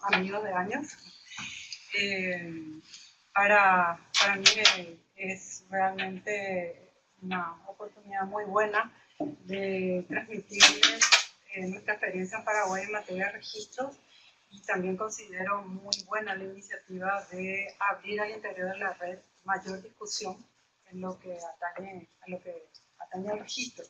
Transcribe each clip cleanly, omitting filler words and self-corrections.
amigos de años. Para mí es realmente una oportunidad muy buena de transmitirles nuestra experiencia en Paraguay en materia de registros, y también considero muy buena la iniciativa de abrir al interior de la red mayor discusión en lo que atañe al registro.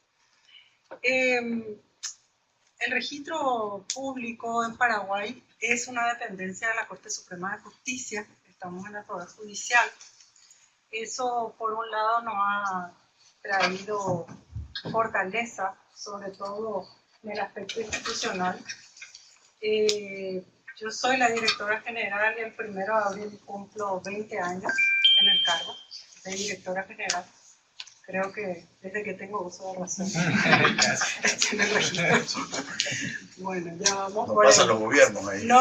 El registro público en Paraguay es una dependencia de la Corte Suprema de Justicia. Estamos en el Poder Judicial. Eso, por un lado, nos ha traído fortaleza, sobre todo en el aspecto institucional. Yo soy la directora general y el 1 de abril cumplo 20 años en el cargo de directora general. Creo que desde que tengo uso de razón. En el registro. Bueno, ya vamos no por pasan ahí. los gobiernos ahí. No.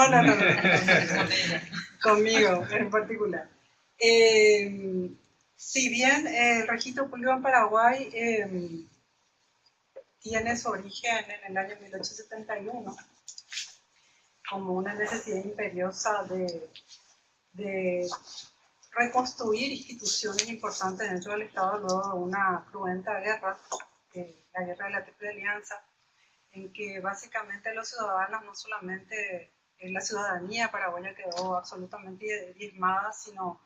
Conmigo en particular. Si bien el registro público en Paraguay tiene su origen en el año 1871 como una necesidad imperiosa de reconstruir instituciones importantes dentro del Estado luego de una cruenta guerra, la guerra de la Triple Alianza, en que básicamente los ciudadanos, no solamente la ciudadanía paraguaya quedó absolutamente diezmada, sino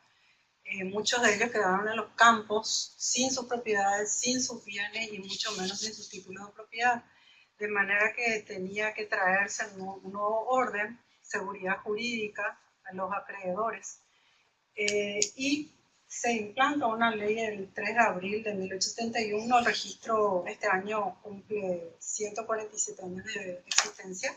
muchos de ellos quedaron en los campos sin sus propiedades, sin sus bienes y mucho menos sin sus títulos de propiedad. De manera que tenía que traerse un nuevo orden, seguridad jurídica a los acreedores. Y se implanta una ley el 3 de abril de 1871. El registro este año cumple 147 años de existencia.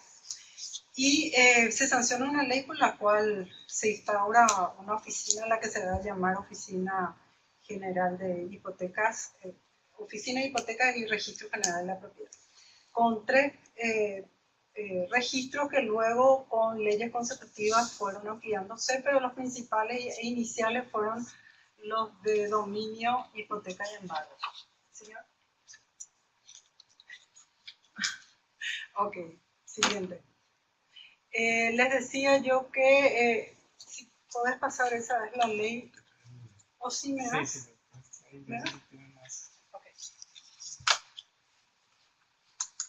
Y se sanciona una ley por la cual se instaura una oficina a la que se va a llamar Oficina General de Hipotecas, Oficina de Hipotecas y Registro General de la Propiedad, con 3 registros que luego con leyes consecutivas fueron ampliándose, pero los principales e iniciales fueron los de dominio, hipoteca y embargo. ¿Señor? Ok, siguiente. Les decía yo que si podés pasar, esa es la ley, o si me das. Sí. ¿Me das? Okay.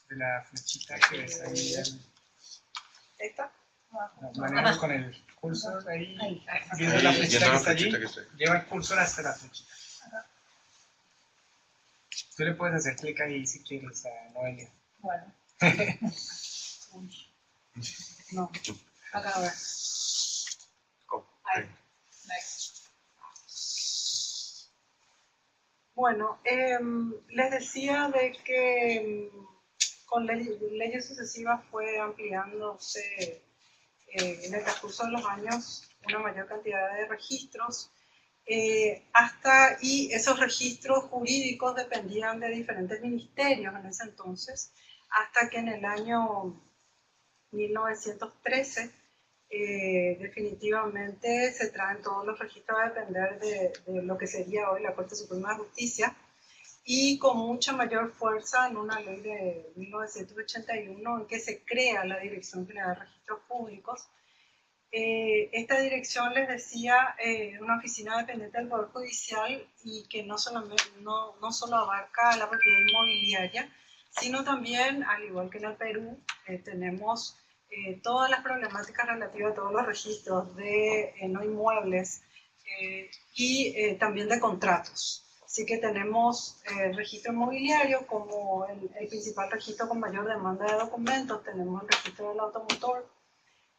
De la flechita que ves ahí. ¿Esta? Manejas con el cursor ahí, viendo la flechita que está allí, lleva el cursor hasta la flechita. Tú le puedes hacer clic ahí si quieres a Noelia. Bueno. No, acá a ver. Ahí. Bueno, les decía de que con leyes sucesivas fue ampliándose en el transcurso de los años una mayor cantidad de registros, y esos registros jurídicos dependían de diferentes ministerios en ese entonces, hasta que en el año 1913 definitivamente se traen todos los registros a depender de lo que sería hoy la Corte Suprema de Justicia, y con mucha mayor fuerza en una ley de 1981 en que se crea la Dirección General de Registros Públicos. Esta dirección, les decía, es una oficina dependiente del Poder Judicial y que no solo abarca la propiedad inmobiliaria, sino también, al igual que en el Perú, tenemos todas las problemáticas relativas a todos los registros de no inmuebles y también de contratos. Así que tenemos el registro inmobiliario como el principal registro con mayor demanda de documentos, tenemos el registro del automotor,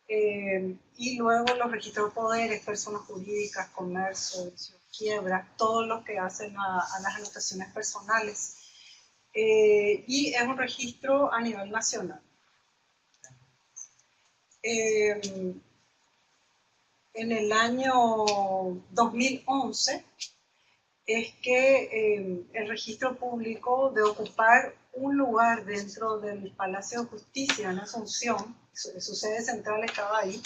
y luego los registros de poderes, personas jurídicas, comercio, quiebra, todos los que hacen a las anotaciones personales. Y es un registro a nivel nacional. En el año 2011 es que el registro público, de ocupar un lugar dentro del Palacio de Justicia en Asunción, su sede central estaba ahí,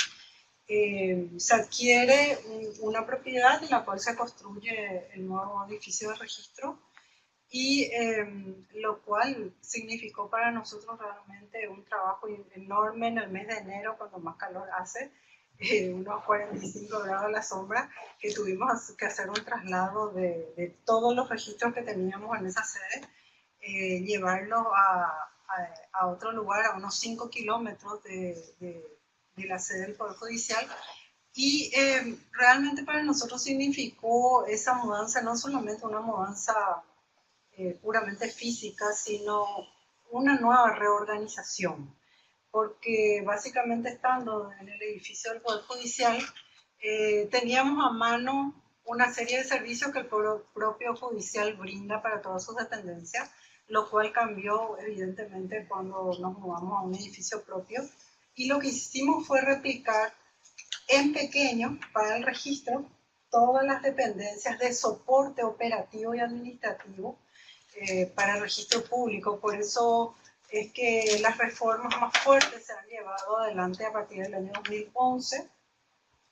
se adquiere una propiedad en la cual se construye el nuevo edificio de registro, y lo cual significó para nosotros realmente un trabajo enorme en el mes de enero, cuando más calor hace, unos 45 grados a la sombra, que tuvimos que hacer un traslado de todos los registros que teníamos en esa sede, llevarlos a otro lugar, a unos 5 kilómetros de la sede del Poder Judicial. Y realmente para nosotros significó esa mudanza, no solamente una mudanza puramente física, sino una nueva reorganización, porque básicamente estando en el edificio del Poder Judicial, teníamos a mano una serie de servicios que el propio judicial brinda para todas sus dependencias, lo cual cambió evidentemente cuando nos mudamos a un edificio propio, y lo que hicimos fue replicar en pequeño para el registro todas las dependencias de soporte operativo y administrativo para el registro público. Por eso es que las reformas más fuertes se han llevado adelante a partir del año 2011,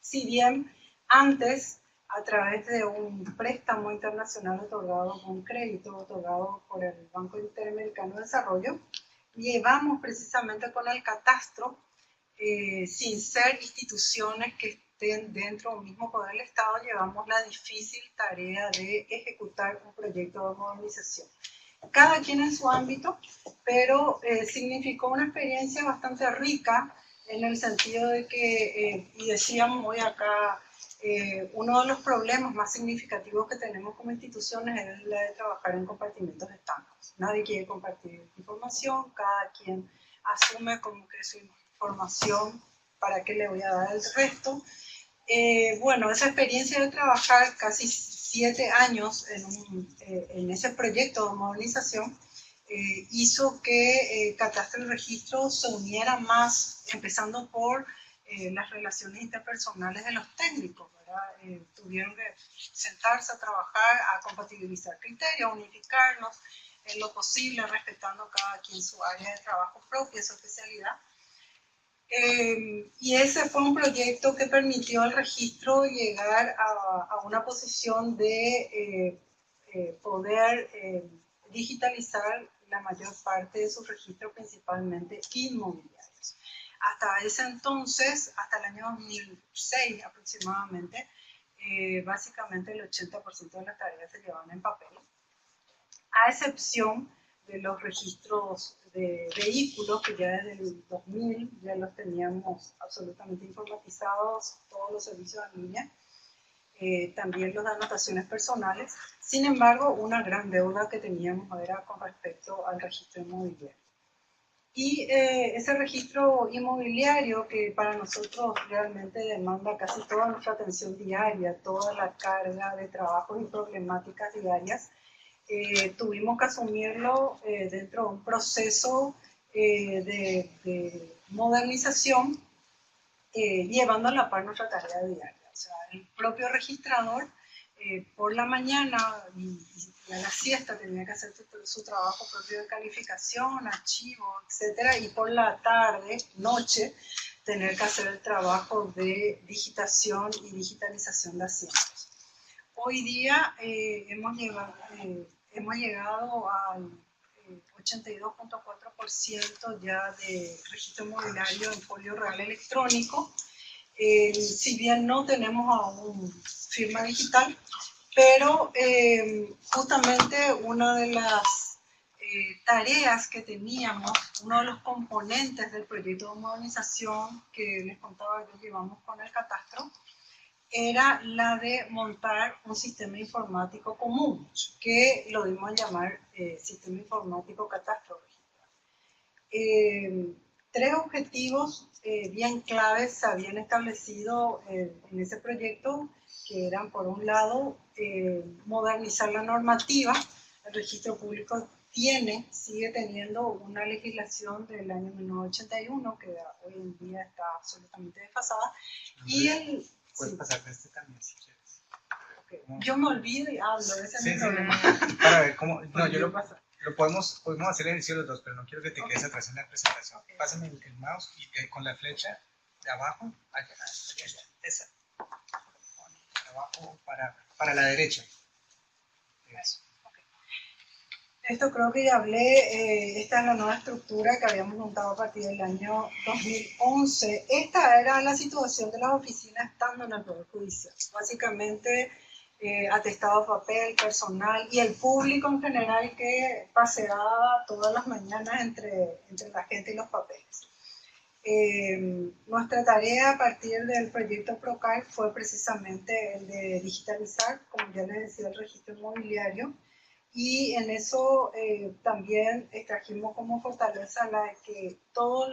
si bien antes, a través de un préstamo internacional otorgado, un crédito otorgado por el Banco Interamericano de Desarrollo, llevamos precisamente con el catastro, sin ser instituciones que estén dentro de un mismo poder del Estado, llevamos la difícil tarea de ejecutar un proyecto de modernización. Cada quien en su ámbito, pero significó una experiencia bastante rica en el sentido de que, y decíamos hoy acá, uno de los problemas más significativos que tenemos como instituciones es la de trabajar en compartimentos estancos. Nadie quiere compartir información, cada quien asume como que su información, ¿para qué le voy a dar el resto? Bueno, esa experiencia de trabajar casi 7 años en ese proyecto de modernización hizo que Catastro y Registro se uniera más, empezando por las relaciones interpersonales de los técnicos, ¿verdad? Tuvieron que sentarse a trabajar, a compatibilizar criterios, a unificarlos en lo posible, respetando cada quien su área de trabajo propia, su especialidad. Y ese fue un proyecto que permitió al registro llegar a una posición de poder digitalizar la mayor parte de sus registros, principalmente inmobiliarios. Hasta ese entonces, hasta el año 2006 aproximadamente, básicamente el 80% de las tareas se llevaban en papel, a excepción de los registros de vehículos, que ya desde el 2000 ya los teníamos absolutamente informatizados, todos los servicios en línea, también las anotaciones personales. Sin embargo, una gran deuda que teníamos era con respecto al registro inmobiliario. Y ese registro inmobiliario, que para nosotros realmente demanda casi toda nuestra atención diaria, toda la carga de trabajos y problemáticas diarias, tuvimos que asumirlo dentro de un proceso de modernización, llevando a la par nuestra tarea diaria. O sea, el propio registrador por la mañana y a la siesta tenía que hacer su trabajo propio de calificación, archivo, etcétera, y por la tarde, noche, tener que hacer el trabajo de digitación y digitalización de asientos. Hoy día hemos llegado al 82.4% ya de registro inmobiliario en folio real electrónico. Si bien no tenemos aún firma digital, pero justamente una de las tareas que teníamos, uno de los componentes del proyecto de modernización que les contaba que llevamos con el catastro, era la de montar un sistema informático común, que lo dimos a llamar Sistema Informático Catastro Registral. 3 objetivos bien claves se habían establecido en ese proyecto, que eran, por un lado, modernizar la normativa. El registro público sigue teniendo una legislación del año 1981, que hoy en día está absolutamente desfasada. Y el... Puedes pasarte este también si quieres. Okay. Yo me olvido y hablo, ese es mi problema. Para ver cómo... No, yo lo paso. Podemos hacer el inicio de los dos, pero no quiero que te quedes atrás en la presentación. Okay. Pásame el mouse y con la flecha de abajo, allá, esa. Abajo para la derecha. Eso. Okay. Esto creo que ya hablé, esta es la nueva estructura que habíamos montado a partir del año 2011. Esta era la situación de las oficinas estando en el Poder Judicial. Básicamente, atestado de papel, personal y el público en general que paseaba todas las mañanas entre la gente y los papeles. Nuestra tarea a partir del proyecto PROCAR fue precisamente el de digitalizar, como ya les decía, el registro inmobiliario. Y en eso también extrajimos como fortaleza la de que todo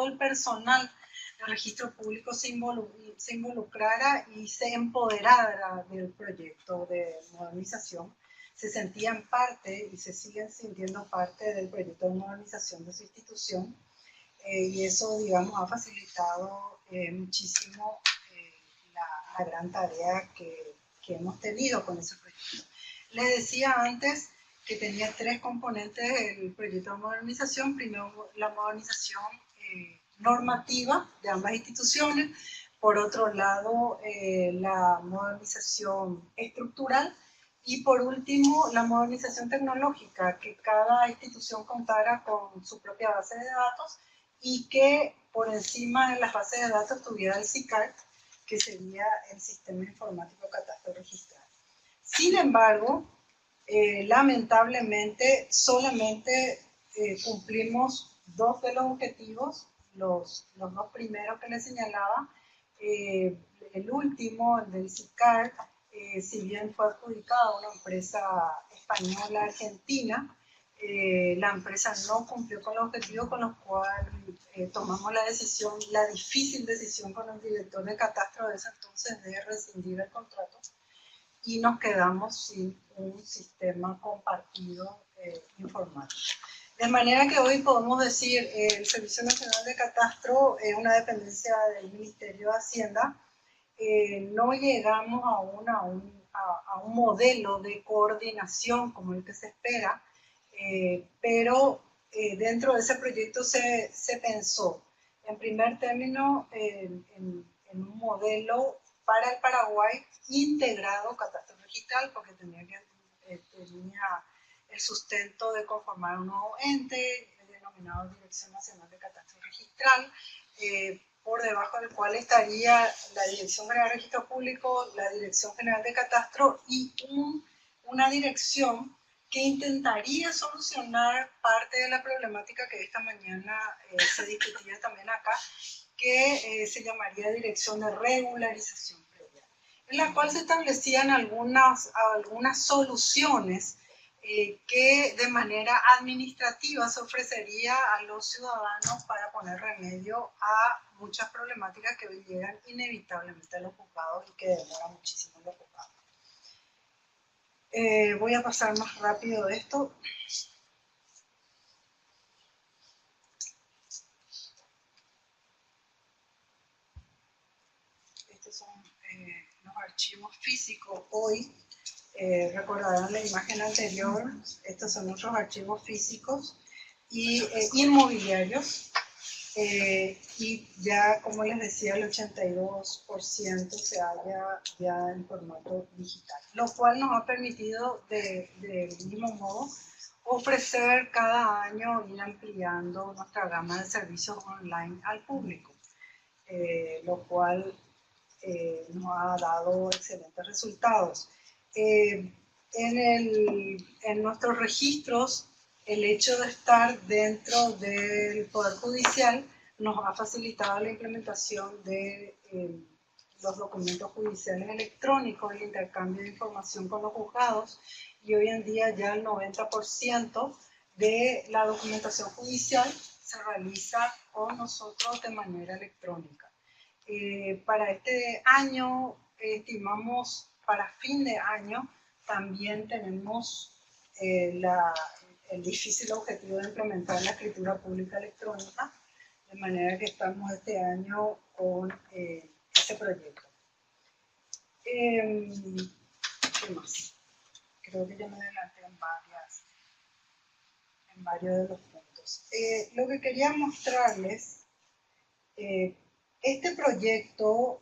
el personal del registro público se involucrara y se empoderara del proyecto de modernización. Se sentían parte y se siguen sintiendo parte del proyecto de modernización de su institución. Y eso, digamos, ha facilitado muchísimo la gran tarea que hemos tenido con ese proyecto. Les decía antes que tenía tres componentes el proyecto de modernización. Primero, la modernización normativa de ambas instituciones. Por otro lado, la modernización estructural. Y por último, la modernización tecnológica, que cada institución contara con su propia base de datos y que por encima de las bases de datos tuviera el SICAR, que sería el Sistema Informático de Catastro Registral. Sin embargo, lamentablemente solamente cumplimos dos de los objetivos, los dos primeros que les señalaba. El último, el del SICAR, si bien fue adjudicado a una empresa española argentina, la empresa no cumplió con el objetivo, con lo cual tomamos la difícil decisión con el director de catastro de ese entonces de rescindir el contrato y nos quedamos sin un sistema compartido informático. De manera que hoy podemos decir el Servicio Nacional de Catastro es una dependencia del Ministerio de Hacienda. No llegamos aún a un modelo de coordinación como el que se espera, pero dentro de ese proyecto se pensó, en primer término, en un modelo para el Paraguay integrado catastro registral, porque tenía el sustento de conformar un nuevo ente denominado Dirección Nacional de Catastro Registral, por debajo del cual estaría la Dirección General de Registro Público, la Dirección General de Catastro y una dirección que intentaría solucionar parte de la problemática que esta mañana se discutía también acá, que se llamaría Dirección de Regularización Previa, en la cual se establecían algunas soluciones que de manera administrativa se ofrecería a los ciudadanos para poner remedio a muchas problemáticas que hoy llegan inevitablemente a los juzgados y que demoran muchísimo en los juzgados. Voy a pasar más rápido de esto. Estos son los archivos físicos hoy. Recordarán la imagen anterior, estos son nuestros archivos físicos y inmobiliarios. Y ya, como les decía, el 82% se halla ya en formato digital, lo cual nos ha permitido de mismo modo ofrecer cada año ir ampliando nuestra gama de servicios online al público, lo cual nos ha dado excelentes resultados. En nuestros registros, el hecho de estar dentro del Poder Judicial nos ha facilitado la implementación de los documentos judiciales electrónicos, el intercambio de información con los juzgados, y hoy en día ya el 90% de la documentación judicial se realiza con nosotros de manera electrónica. Para este año, estimamos para fin de año, también tenemos el difícil objetivo de implementar la escritura pública electrónica, de manera que estamos este año con ese proyecto. ¿Qué más? Creo que ya me adelanté en varios de los puntos. Lo que quería mostrarles, este proyecto,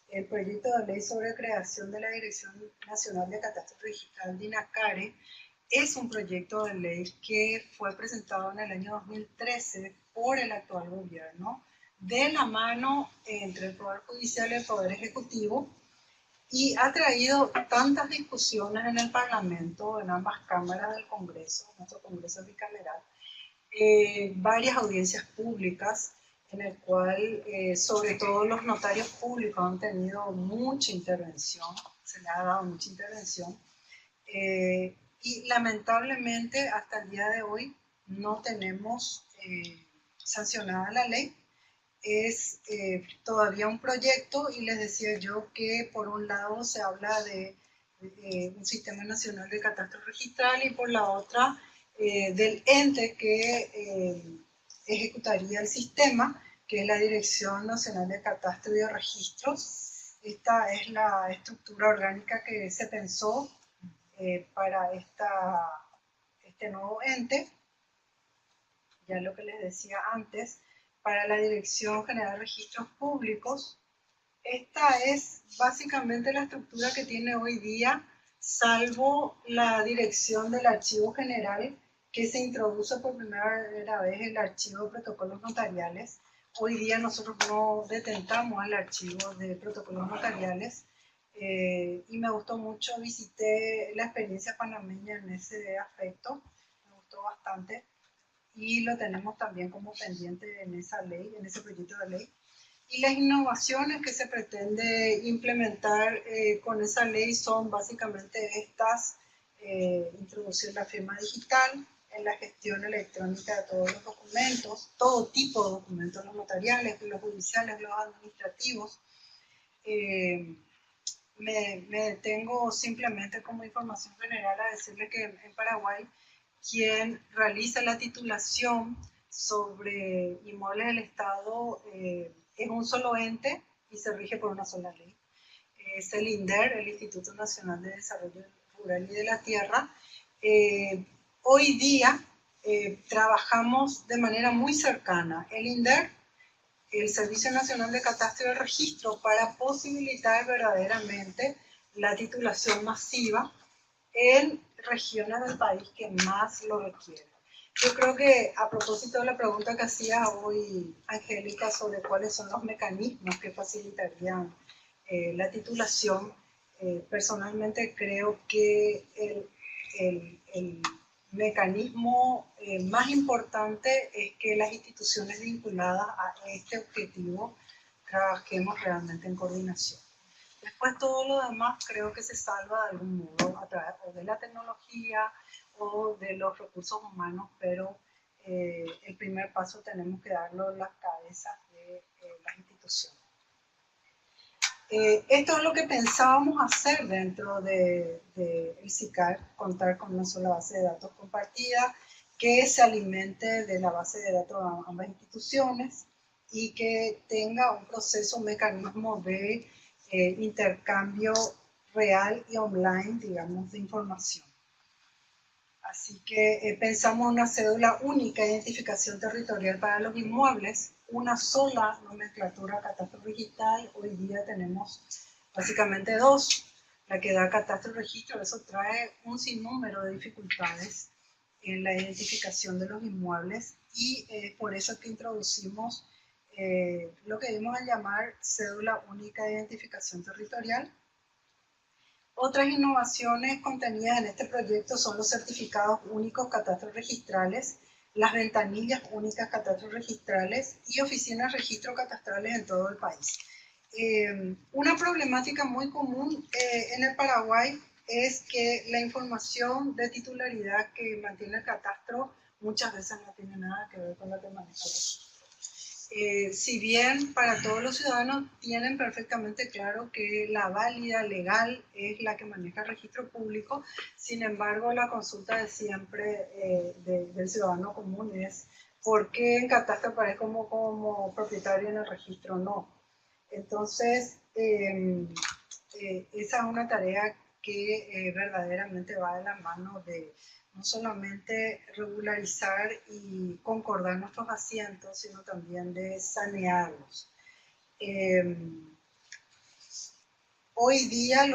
el proyecto de ley sobre creación de la Dirección Nacional de Catastro Registral, DINACARE, es un proyecto de ley que fue presentado en el año 2013 por el actual gobierno, de la mano entre el Poder Judicial y el Poder Ejecutivo, y ha traído tantas discusiones en el Parlamento, en ambas cámaras del Congreso, nuestro Congreso bicameral, varias audiencias públicas, en el cual sobre todo los notarios públicos han tenido mucha intervención, se les ha dado mucha intervención, y lamentablemente hasta el día de hoy no tenemos sancionada la ley. Es todavía un proyecto, y les decía yo que por un lado se habla de un sistema nacional de catastro registral, y por la otra del ente que ejecutaría el sistema, que es la Dirección Nacional de Catastro y de Registros. Esta es la estructura orgánica que se pensó para este nuevo ente. Ya lo que les decía antes, para la Dirección General de Registros Públicos. Esta es básicamente la estructura que tiene hoy día, salvo la dirección del Archivo General, que se introduce por primera vez el Archivo de Protocolos Notariales. Hoy día nosotros no detentamos el archivo de protocolos notariales, y me gustó mucho, visité la experiencia panameña en ese aspecto, me gustó bastante, y lo tenemos también como pendiente en esa ley, en ese proyecto de ley. Y las innovaciones que se pretende implementar con esa ley son básicamente estas: introducir la firma digital en la gestión electrónica de todos los documentos, todo tipo de documentos, los notariales, los judiciales, los administrativos. Me detengo simplemente como información general a decirle que en Paraguay, quien realiza la titulación sobre inmuebles del Estado es un solo ente y se rige por una sola ley. Es el INDER, el Instituto Nacional de Desarrollo Rural y de la Tierra. Hoy día trabajamos de manera muy cercana el INDER, el Servicio Nacional de Catastro y de Registro, para posibilitar verdaderamente la titulación masiva en regiones del país que más lo requieren. Yo creo que, a propósito de la pregunta que hacía hoy Angélica sobre cuáles son los mecanismos que facilitarían la titulación, personalmente creo que el mecanismo más importante es que las instituciones vinculadas a este objetivo trabajemos realmente en coordinación. Después todo lo demás creo que se salva de algún modo a través o de la tecnología o de los recursos humanos, pero el primer paso tenemos que darlo en las cabezas de las instituciones. Esto es lo que pensábamos hacer dentro del SICAR, contar con una sola base de datos compartida que se alimente de la base de datos de ambas instituciones y que tenga un proceso, un mecanismo de intercambio real y online, digamos, de información. Así que pensamos una cédula única de identificación territorial para los inmuebles, una sola nomenclatura catastro digital. Hoy día tenemos básicamente dos, la que da catastro y registro. Eso trae un sinnúmero de dificultades en la identificación de los inmuebles, y por eso que introducimos lo que dimos a llamar cédula única de identificación territorial. Otras innovaciones contenidas en este proyecto son los certificados únicos catastros registrales, las ventanillas únicas catastros registrales y oficinas de registro catastrales en todo el país. Una problemática muy común en el Paraguay es que la información de titularidad que mantiene el catastro muchas veces no tiene nada que ver con la que maneja el registro. Si bien para todos los ciudadanos tienen perfectamente claro que la válida legal es la que maneja el registro público, sin embargo la consulta de siempre del ciudadano común es: ¿por qué en catastro aparece como propietario y en el registro no? Entonces, esa es una tarea que verdaderamente va de la mano de no solamente regularizar y concordar nuestros asientos, sino también de sanearlos. Hoy día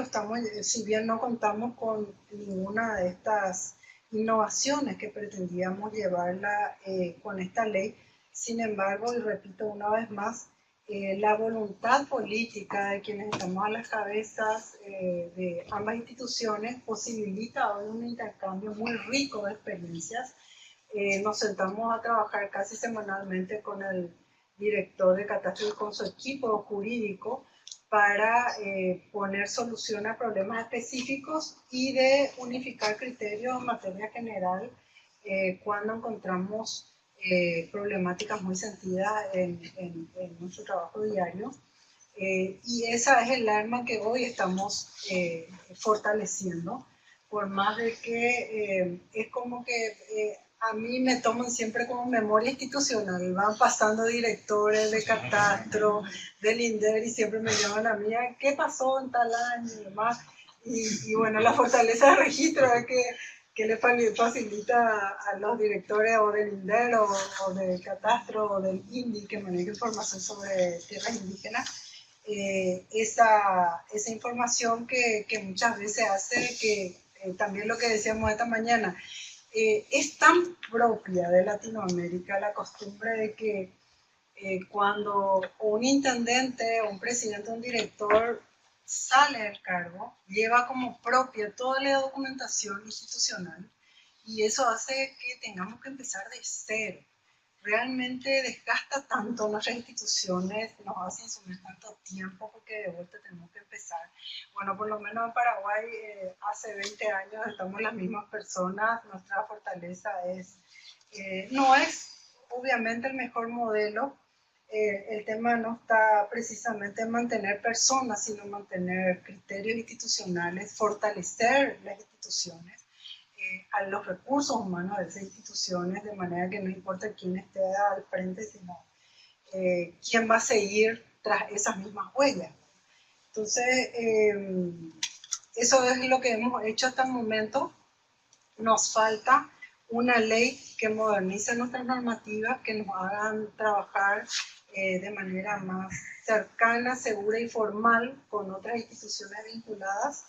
si bien no contamos con ninguna de estas innovaciones que pretendíamos llevarla con esta ley. Sin embargo, y repito una vez más, la voluntad política de quienes estamos a las cabezas de ambas instituciones posibilita hoy un intercambio muy rico de experiencias. Nos sentamos a trabajar casi semanalmente con el director de Catastro y con su equipo jurídico para poner solución a problemas específicos y de unificar criterios en materia general cuando encontramos problemáticas muy sentidas en nuestro trabajo diario. Y esa es el arma que hoy estamos fortaleciendo, por más de que es como que a mí me toman siempre como memoria institucional, van pasando directores de Catastro, del INDER y siempre me llaman a mí, ¿qué pasó en tal año y demás? Y bueno, la fortaleza de registro es que le facilita a los directores o del INDER o del Catastro o del INDI que maneja información sobre tierras indígenas, esa información que muchas veces hace que, también lo que decíamos esta mañana, es tan propia de Latinoamérica la costumbre de que cuando un intendente, un presidente, un director sale del cargo, lleva como propia toda la documentación institucional y eso hace que tengamos que empezar de cero. Realmente desgasta tanto nuestras instituciones, nos hace insumir tanto tiempo porque de vuelta tenemos que empezar. Bueno, por lo menos en Paraguay hace 20 años estamos las mismas personas, nuestra fortaleza no es obviamente el mejor modelo. El tema no está precisamente en mantener personas, sino mantener criterios institucionales, fortalecer las instituciones, a los recursos humanos de esas instituciones, de manera que no importa quién esté al frente, sino quién va a seguir tras esas mismas huellas. Entonces, eso es lo que hemos hecho hasta el momento. Nos falta una ley que modernice nuestras normativas, que nos hagan trabajar de manera más cercana, segura y formal con otras instituciones vinculadas,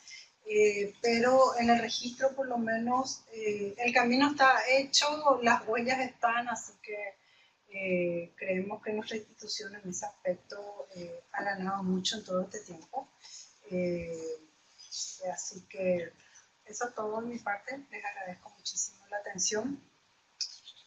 pero en el registro por lo menos el camino está hecho, las huellas están, así que creemos que nuestra institución en ese aspecto ha ganado mucho en todo este tiempo. Así que eso es todo de mi parte, les agradezco muchísimo la atención.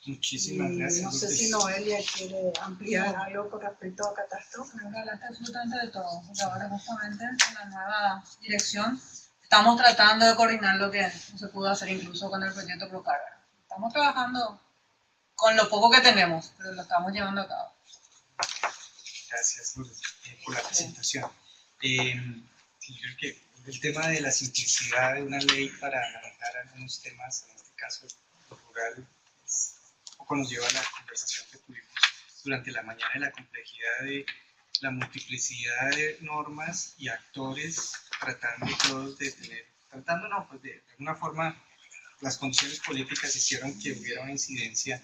Muchísimas gracias. No sé si Noelia quiere ampliar algo con respecto a Catastro. Hablaste absolutamente de todo, porque ahora justamente en la nueva dirección estamos tratando de coordinar lo que no se pudo hacer incluso con el proyecto Procarga. Estamos trabajando con lo poco que tenemos, pero lo estamos llevando a cabo. Gracias, Lourdes, por la presentación. Yo creo que el tema de la simplicidad de una ley para manejar algunos temas, en este caso lo rural, un poco nos lleva a la conversación que tuvimos durante la mañana de la complejidad de la multiplicidad de normas y actores tratando todos de tener, tratando no, pues de alguna forma las condiciones políticas hicieron que hubiera una incidencia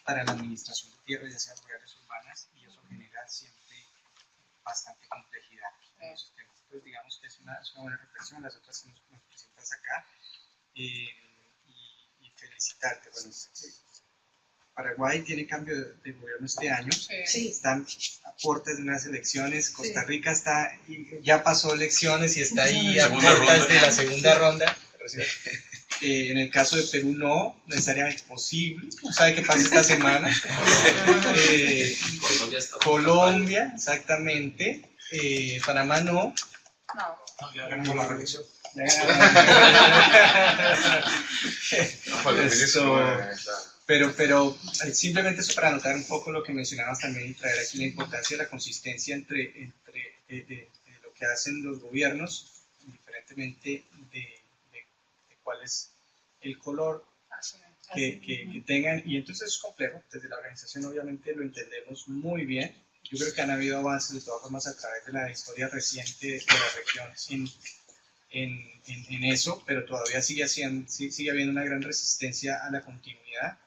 para la administración de tierras, ya sean rurales o urbanas, y eso genera siempre bastante complejidad en esos temas. Entonces digamos que es una buena reflexión, las otras que nos presentas acá, y felicitarte. Bueno, Paraguay tiene cambio de gobierno este año, Sí. Están a puertas de unas elecciones, Costa Rica está, ya pasó elecciones y está ahí a puertas de la segunda ronda. En el caso de Perú no necesariamente es posible, no sabe qué pasa esta semana. Colombia, exactamente. Panamá no. No. Ya ganamos la reelección. Pero simplemente eso para anotar un poco lo que mencionabas también y traer aquí la importancia de la consistencia entre lo que hacen los gobiernos, indiferentemente de cuál es el color que tengan, y entonces es complejo. Desde la organización obviamente lo entendemos muy bien. Yo creo que han habido avances de todas formas a través de la historia reciente de las regiones en eso, pero todavía sigue habiendo una gran resistencia a la continuidad,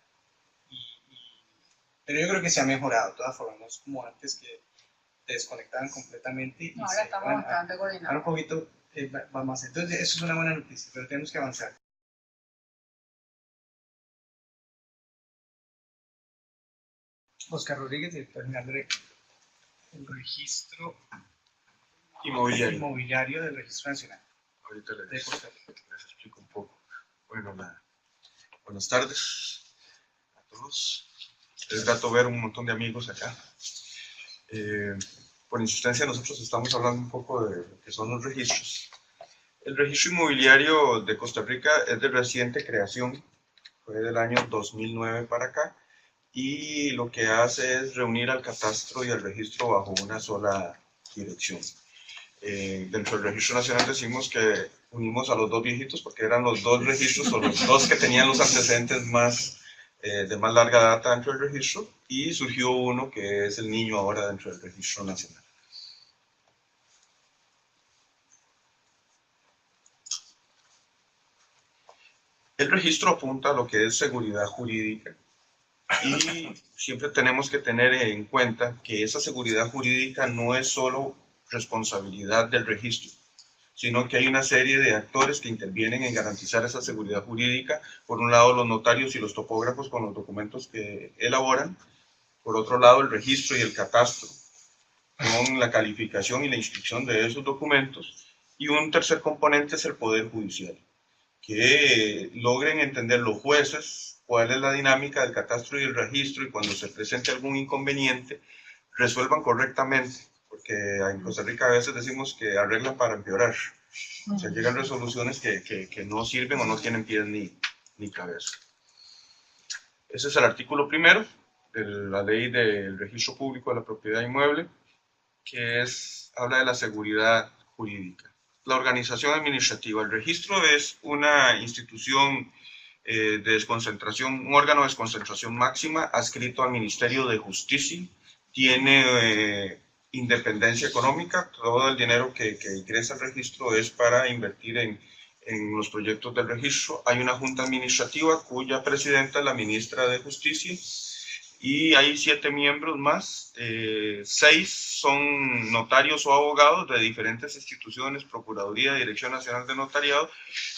pero yo creo que se ha mejorado de todas formas, no es como antes que te desconectaban completamente y Ahora estamos bastante coordinados. Ahora un poquito va más, entonces eso es una buena noticia, pero tenemos que avanzar. Oscar Rodríguez, director general del registro Inmobiliario. del Registro Nacional Ahorita de les Costa Rica. explico un poco. Bueno, buenas tardes a todos. Es grato ver un montón de amigos acá. Por insistencia, nosotros estamos hablando un poco de lo que son los registros. El registro inmobiliario de Costa Rica es de reciente creación, fue del año 2009 para acá, y lo que hace es reunir al catastro y al registro bajo una sola dirección. Dentro del Registro Nacional decimos que unimos a los dos viejitos porque eran los dos registros o los dos que tenían los antecedentes de más larga data dentro del registro, y surgió uno que es el niño ahora dentro del Registro Nacional. El registro apunta a lo que es seguridad jurídica, y siempre tenemos que tener en cuenta que esa seguridad jurídica no es solo responsabilidad del registro, sino que hay una serie de actores que intervienen en garantizar esa seguridad jurídica. Por un lado, los notarios y los topógrafos con los documentos que elaboran; por otro lado, el registro y el catastro con la calificación y la inscripción de esos documentos; y un tercer componente es el Poder Judicial, que logren entender los jueces cuál es la dinámica del catastro y el registro, y cuando se presente algún inconveniente, resuelvan correctamente, porque en Costa Rica a veces decimos que arreglan para empeorar. O sea, llegan resoluciones que no sirven o no tienen pies ni cabeza. Ese es el artículo primero de la Ley del Registro Público de la Propiedad Inmueble, que habla de la seguridad jurídica. La organización administrativa. El registro es una institución de desconcentración, un órgano de desconcentración máxima adscrito al Ministerio de Justicia. Tiene independencia económica. Todo el dinero que ingresa al registro es para invertir en los proyectos del registro. Hay una junta administrativa cuya presidenta es la ministra de Justicia, y hay 7 miembros más. 6 son notarios o abogados de diferentes instituciones: Procuraduría, Dirección Nacional de Notariado,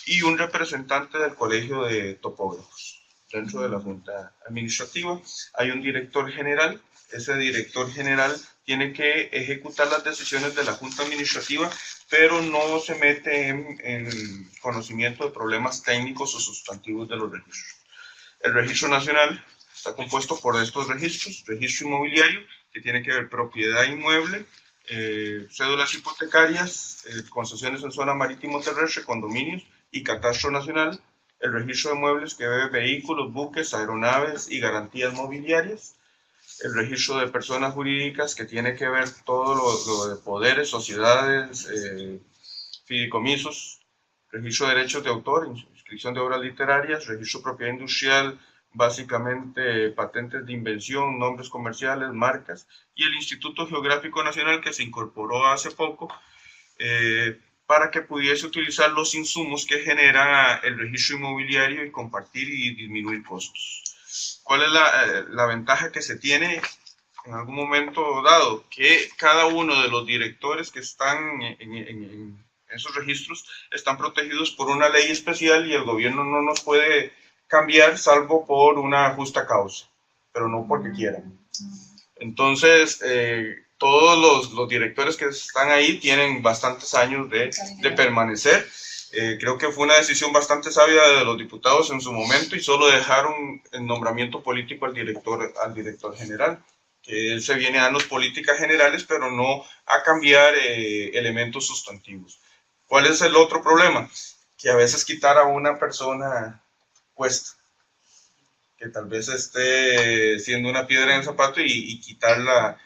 y un representante del Colegio de Topógrafos. Dentro de la Junta Administrativa hay un director general. Ese director general tiene que ejecutar las decisiones de la Junta Administrativa, pero no se mete en conocimiento de problemas técnicos o sustantivos de los registros. El Registro Nacional está compuesto por estos registros: registro inmobiliario, que tiene que ver propiedad inmueble, cédulas hipotecarias, concesiones en zona marítimo terrestre, condominios, y catastro nacional; el registro de muebles, que ve vehículos, buques, aeronaves y garantías mobiliarias; el registro de personas jurídicas, que tiene que ver todo lo de poderes, sociedades, fideicomisos; registro de derechos de autor, inscripción de obras literarias; registro de propiedad industrial, básicamente patentes de invención, nombres comerciales, marcas; y el Instituto Geográfico Nacional, que se incorporó hace poco para que pudiese utilizar los insumos que genera el registro inmobiliario y compartir y disminuir costos. ¿Cuál es la ventaja que se tiene en algún momento dado? Que cada uno de los directores que están en esos registros están protegidos por una ley especial, y el gobierno no nos puede cambiar salvo por una justa causa, pero no porque quieran. Entonces, todos los directores que están ahí tienen bastantes años de permanecer. Creo que fue una decisión bastante sabia de los diputados en su momento, y solo dejaron el nombramiento político al director general, que él se viene a darnos políticas generales, pero no a cambiar elementos sustantivos. ¿Cuál es el otro problema? Que a veces quitar a una persona cuesta, que tal vez esté siendo una piedra en el zapato, y quitarla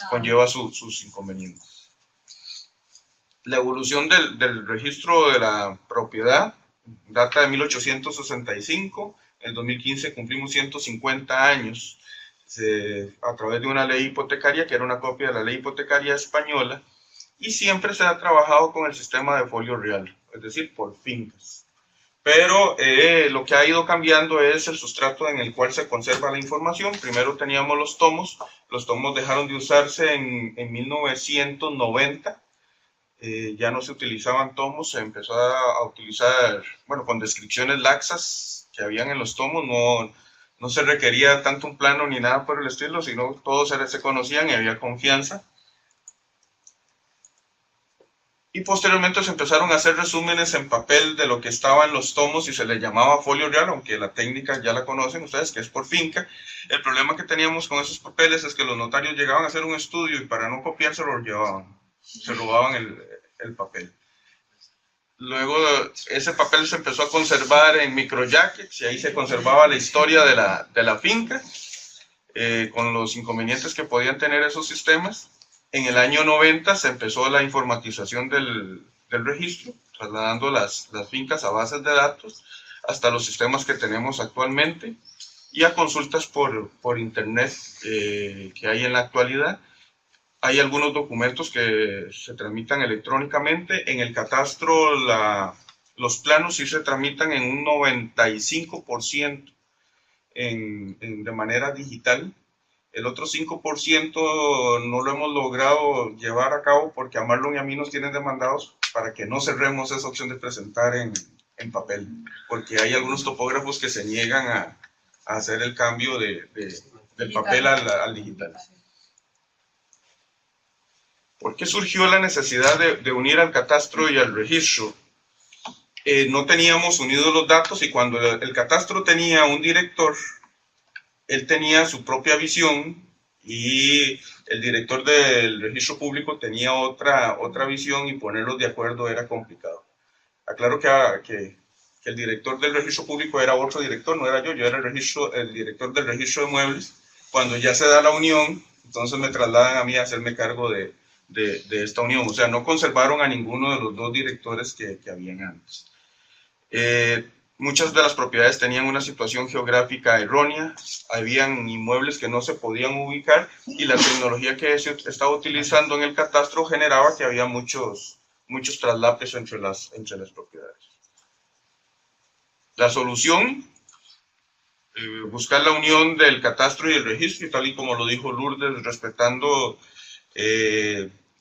conlleva sus inconvenientes. La evolución del registro de la propiedad data de 1865. En 2015 cumplimos 150 años a través de una ley hipotecaria, que era una copia de la ley hipotecaria española, y siempre se ha trabajado con el sistema de folio real, es decir, por fincas. Pero lo que ha ido cambiando es el sustrato en el cual se conserva la información. Primero teníamos los tomos dejaron de usarse en 1990. Ya no se utilizaban tomos, se empezó a utilizar, bueno, con descripciones laxas que habían en los tomos, no se requería tanto un plano ni nada por el estilo, sino todos se conocían y había confianza. Y posteriormente se empezaron a hacer resúmenes en papel de lo que estaba en los tomos y se le llamaba folio real, aunque la técnica ya la conocen ustedes, que es por finca. El problema que teníamos con esos papeles es que los notarios llegaban a hacer un estudio y para no copiar se lo llevaban, se robaban el papel. Luego ese papel se empezó a conservar en microjackets y ahí se conservaba la historia de la finca, con los inconvenientes que podían tener esos sistemas. En el año 90 se empezó la informatización del registro, trasladando las fincas a bases de datos hasta los sistemas que tenemos actualmente y a consultas por internet que hay en la actualidad. Hay algunos documentos que se tramitan electrónicamente. En el catastro los planos sí se tramitan en un 95% de manera digital. El otro 5% no lo hemos logrado llevar a cabo porque a Marlon y a mí nos tienen demandados para que no cerremos esa opción de presentar en papel, porque hay algunos topógrafos que se niegan a hacer el cambio del papel al digital. ¿Por qué surgió la necesidad de unir al catastro y al registro? No teníamos unidos los datos y cuando el catastro tenía un director, él tenía su propia visión y el director del registro público tenía otra visión y ponerlos de acuerdo era complicado. Aclaro que el director del registro público era otro director, no era yo era el director del registro de muebles. Cuando ya se da la unión, entonces me trasladan a mí a hacerme cargo de esta unión. O sea, no conservaron a ninguno de los dos directores que habían antes. Muchas de las propiedades tenían una situación geográfica errónea, habían inmuebles que no se podían ubicar y la tecnología que se estaba utilizando en el catastro generaba que había muchos traslapes entre las propiedades. La solución, buscar la unión del catastro y el registro, y tal y como lo dijo Lourdes, respetando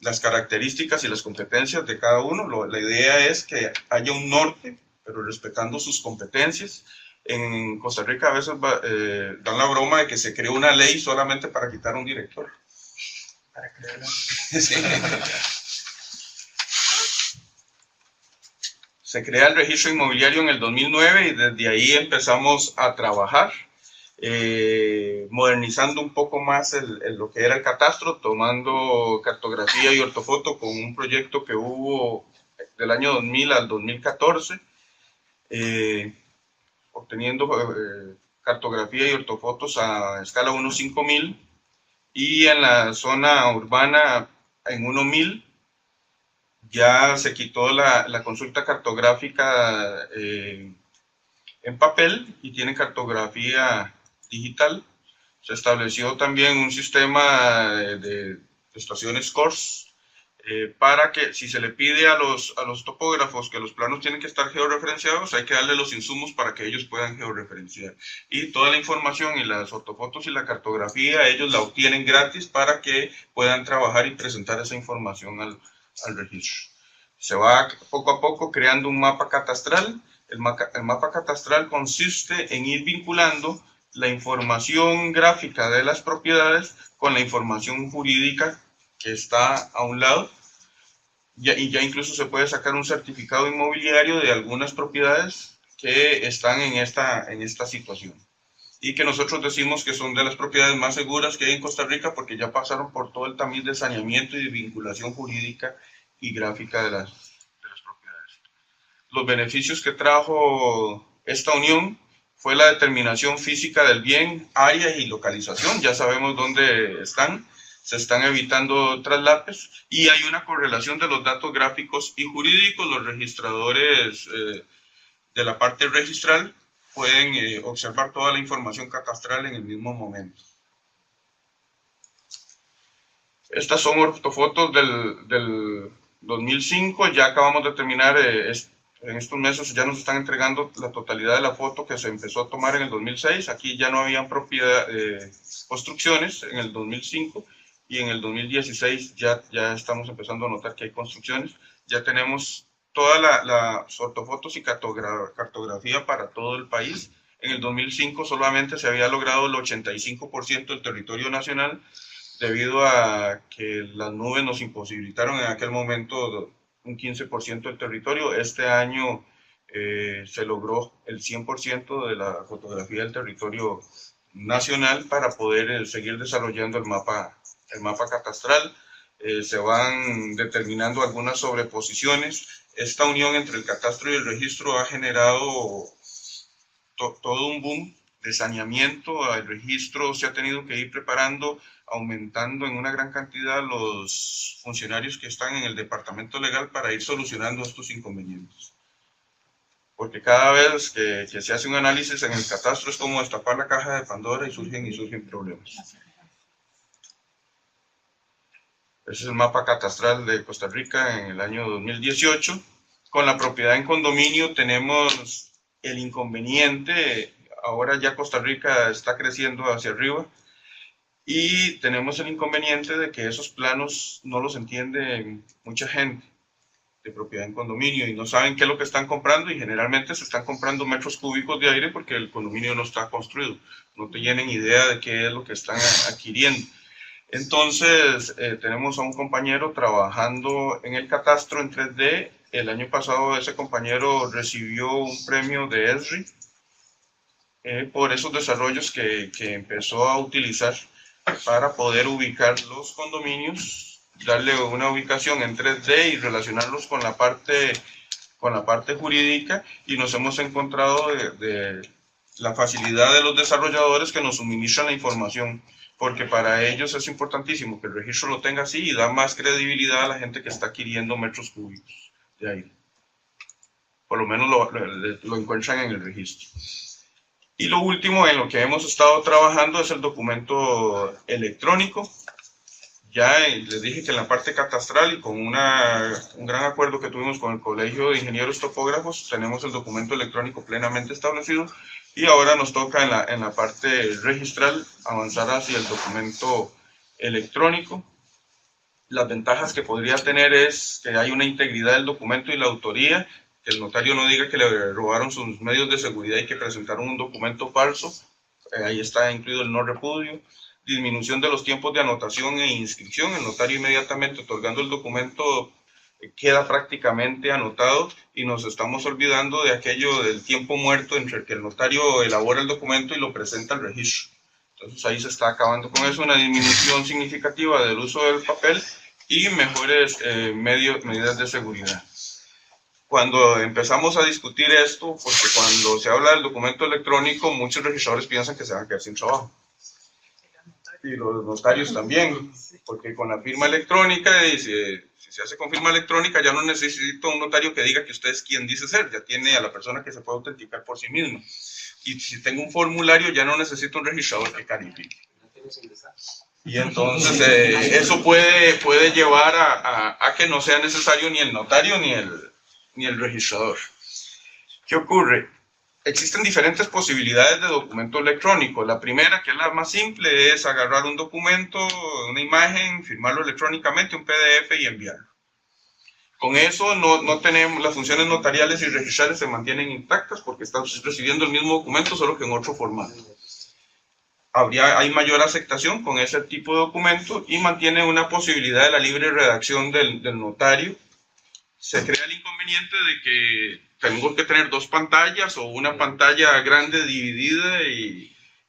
las características y las competencias de cada uno. La idea es que haya un norte, pero respetando sus competencias. En Costa Rica a veces dan la broma de que se creó una ley solamente para quitar un director. Para crearla. Sí. Se crea el registro inmobiliario en el 2009 y desde ahí empezamos a trabajar, modernizando un poco más lo que era el catastro, tomando cartografía y ortofoto con un proyecto que hubo del año 2000 al 2014, obteniendo cartografía y ortofotos a escala 1:5000 y en la zona urbana en 1:1000. Ya se quitó la consulta cartográfica en papel y tiene cartografía digital. Se estableció también un sistema de estaciones CORS para que si se le pide a los topógrafos que los planos tienen que estar georreferenciados, hay que darle los insumos para que ellos puedan georreferenciar. Y toda la información y las ortofotos y la cartografía ellos la obtienen gratis para que puedan trabajar y presentar esa información al registro. Se va poco a poco creando un mapa catastral. El mapa catastral consiste en ir vinculando la información gráfica de las propiedades con la información jurídica que está a un lado. Y ya incluso se puede sacar un certificado inmobiliario de algunas propiedades que están en esta situación. Y que nosotros decimos que son de las propiedades más seguras que hay en Costa Rica porque ya pasaron por todo el tamiz de saneamiento y de vinculación jurídica y gráfica de las propiedades. Los beneficios que trajo esta unión fue la determinación física del bien, área y localización. Ya sabemos dónde están, se están evitando traslapes y hay una correlación de los datos gráficos y jurídicos. Los registradores de la parte registral pueden observar toda la información catastral en el mismo momento. Estas son ortofotos del 2005, ya acabamos de terminar, en estos meses ya nos están entregando la totalidad de la foto que se empezó a tomar en el 2006, aquí ya no habían construcciones en el 2005 y en el 2016 ya estamos empezando a notar que hay construcciones, ya tenemos todas las ortofotos y cartografía para todo el país En el 2005 solamente se había logrado el 85% del territorio nacional, debido a que las nubes nos imposibilitaron en aquel momento un 15% del territorio. Este año se logró el 100% de la fotografía del territorio nacional para poder seguir desarrollando el mapa catastral. Se van determinando algunas sobreposiciones. Esta unión entre el catastro y el registro ha generado todo un boom de saneamiento. El registro se ha tenido que ir preparando, aumentando en una gran cantidad los funcionarios que están en el departamento legal para ir solucionando estos inconvenientes. Porque cada vez que se hace un análisis en el catastro es como destapar la caja de Pandora y surgen problemas. Ese es el mapa catastral de Costa Rica en el año 2018. Con la propiedad en condominio tenemos el inconveniente, ahora ya Costa Rica está creciendo hacia arriba, y tenemos el inconveniente de que esos planos no los entiende mucha gente de propiedad en condominio y no saben qué es lo que están comprando, y generalmente se están comprando metros cúbicos de aire porque el condominio no está construido. No te tienen idea de qué es lo que están adquiriendo. Entonces, tenemos a un compañero trabajando en el catastro en 3D. El año pasado ese compañero recibió un premio de ESRI por esos desarrollos que empezó a utilizar para poder ubicar los condominios, darle una ubicación en 3D y relacionarlos con la parte jurídica, y nos hemos encontrado de la facilidad de los desarrolladores que nos suministran la información, porque para ellos es importantísimo que el registro lo tenga así y da más credibilidad a la gente que está adquiriendo metros cúbicos de aire. Por lo menos lo encuentran en el registro. Y lo último en lo que hemos estado trabajando es el documento electrónico. Ya les dije que en la parte catastral, y con un gran acuerdo que tuvimos con el Colegio de Ingenieros Topógrafos, tenemos el documento electrónico plenamente establecido, y ahora nos toca en la parte registral avanzar hacia el documento electrónico. Las ventajas que podría tener es que hay una integridad del documento y la autoría, que el notario no diga que le robaron sus medios de seguridad y que presentaron un documento falso. Ahí está incluido el no repudio. Disminución de los tiempos de anotación e inscripción. El notario inmediatamente otorgando el documento queda prácticamente anotado, y nos estamos olvidando de aquello del tiempo muerto entre que el notario elabora el documento y lo presenta al registro. Entonces ahí se está acabando con eso, una disminución significativa del uso del papel y mejores medidas de seguridad. Cuando empezamos a discutir esto, porque cuando se habla del documento electrónico, muchos registradores piensan que se van a quedar sin trabajo. Y los notarios también, porque con la firma electrónica, si se hace con firma electrónica, ya no necesito un notario que diga que usted es quien dice ser, ya tiene a la persona que se puede autenticar por sí mismo. Y si tengo un formulario, ya no necesito un registrador que califique. Y entonces eso puede llevar a que no sea necesario ni el notario ni el registrador. ¿Qué ocurre? Existen diferentes posibilidades de documento electrónico. La primera, que es la más simple, es agarrar un documento, una imagen, firmarlo electrónicamente, un PDF y enviarlo. Con eso no tenemos las funciones notariales y registrales, se mantienen intactas porque estás recibiendo el mismo documento, solo que en otro formato. Hay mayor aceptación con ese tipo de documento y mantiene una posibilidad de la libre redacción del notario. Se crea el inconveniente de que tengo que tener dos pantallas o una pantalla grande dividida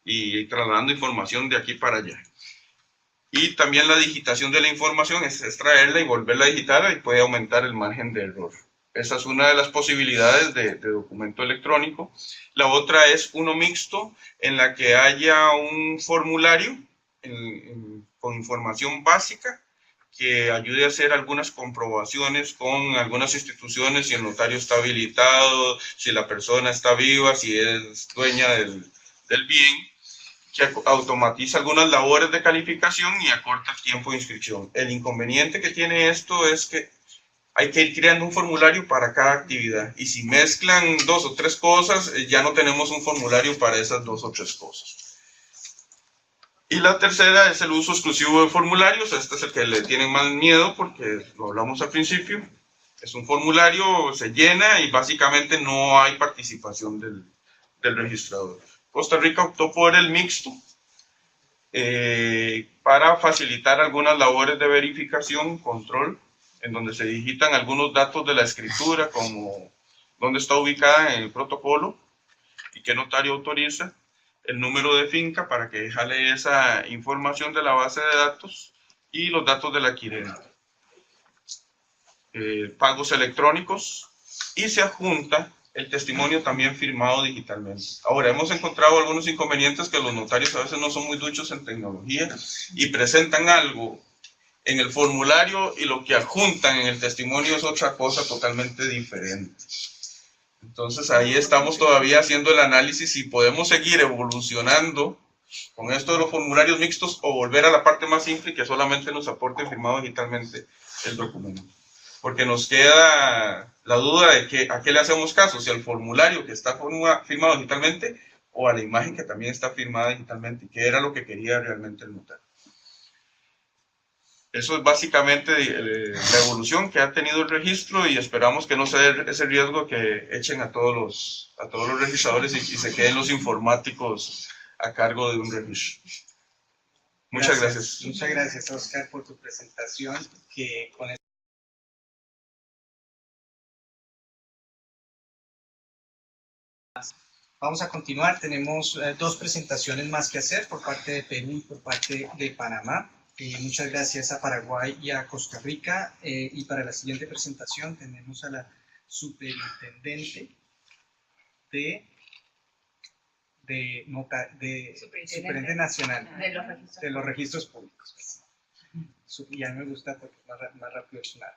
y trasladando información de aquí para allá. Y también la digitación de la información es extraerla y volverla a digitar, y puede aumentar el margen de error. Esa es una de las posibilidades de documento electrónico. La otra es uno mixto, en la que haya un formulario con información básica que ayude a hacer algunas comprobaciones con algunas instituciones, si el notario está habilitado, si la persona está viva, si es dueña del bien, que automatiza algunas labores de calificación y acorta el tiempo de inscripción. El inconveniente que tiene esto es que hay que ir creando un formulario para cada actividad, y si mezclan dos o tres cosas, ya no tenemos un formulario para esas dos o tres cosas. Y la tercera es el uso exclusivo de formularios. Este es el que le tienen más miedo porque lo hablamos al principio. Es un formulario, se llena y básicamente no hay participación del registrador. Costa Rica optó por el mixto para facilitar algunas labores de verificación, control, en donde se digitan algunos datos de la escritura, como dónde está ubicada en el protocolo y qué notario autoriza, el número de finca para que jale esa información de la base de datos y los datos del adquirente. Pagos electrónicos, y se adjunta el testimonio también firmado digitalmente. Ahora, hemos encontrado algunos inconvenientes, que los notarios a veces no son muy duchos en tecnología y presentan algo en el formulario y lo que adjuntan en el testimonio es otra cosa totalmente diferente. Entonces ahí estamos todavía haciendo el análisis si podemos seguir evolucionando con esto de los formularios mixtos o volver a la parte más simple, que solamente nos aporte firmado digitalmente el documento. Porque nos queda la duda de a qué le hacemos caso, si al formulario que está firmado digitalmente o a la imagen que también está firmada digitalmente, que era lo que quería realmente el notario. Eso es básicamente la evolución que ha tenido el registro, y esperamos que no se dé ese riesgo que echen a todos los registradores y se queden los informáticos a cargo de un registro. Muchas gracias. Muchas gracias, Oscar, por tu presentación. Que con Vamos a continuar. Tenemos dos presentaciones más que hacer por parte de Perú y por parte de Panamá. Muchas gracias a Paraguay y a Costa Rica. Y para la siguiente presentación tenemos a la superintendente Superintendente Nacional de los Registros Públicos. Ya me gusta porque es más rápido sonar.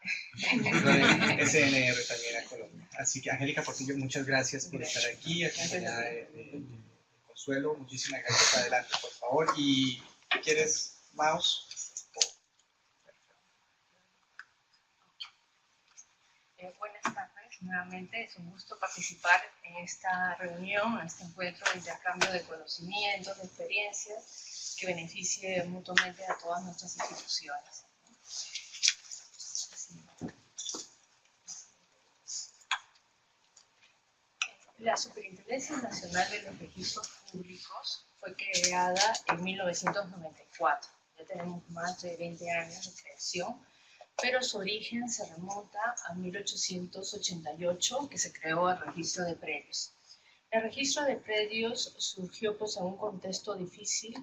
SNR también a Colombia. Así que, Angélica Portillo, muchas gracias por estar aquí. Acompañada de Consuelo, muchísimas gracias. Adelante, por favor. ¿Y quieres mouse? Buenas tardes. Nuevamente es un gusto participar en esta reunión, en este encuentro de intercambio de conocimientos, de experiencias, que beneficie mutuamente a todas nuestras instituciones. La Superintendencia Nacional de los Registros Públicos fue creada en 1994. Ya tenemos más de 20 años de creación, pero su origen se remonta a 1888, que se creó el registro de predios. El registro de predios surgió pues, en un contexto difícil,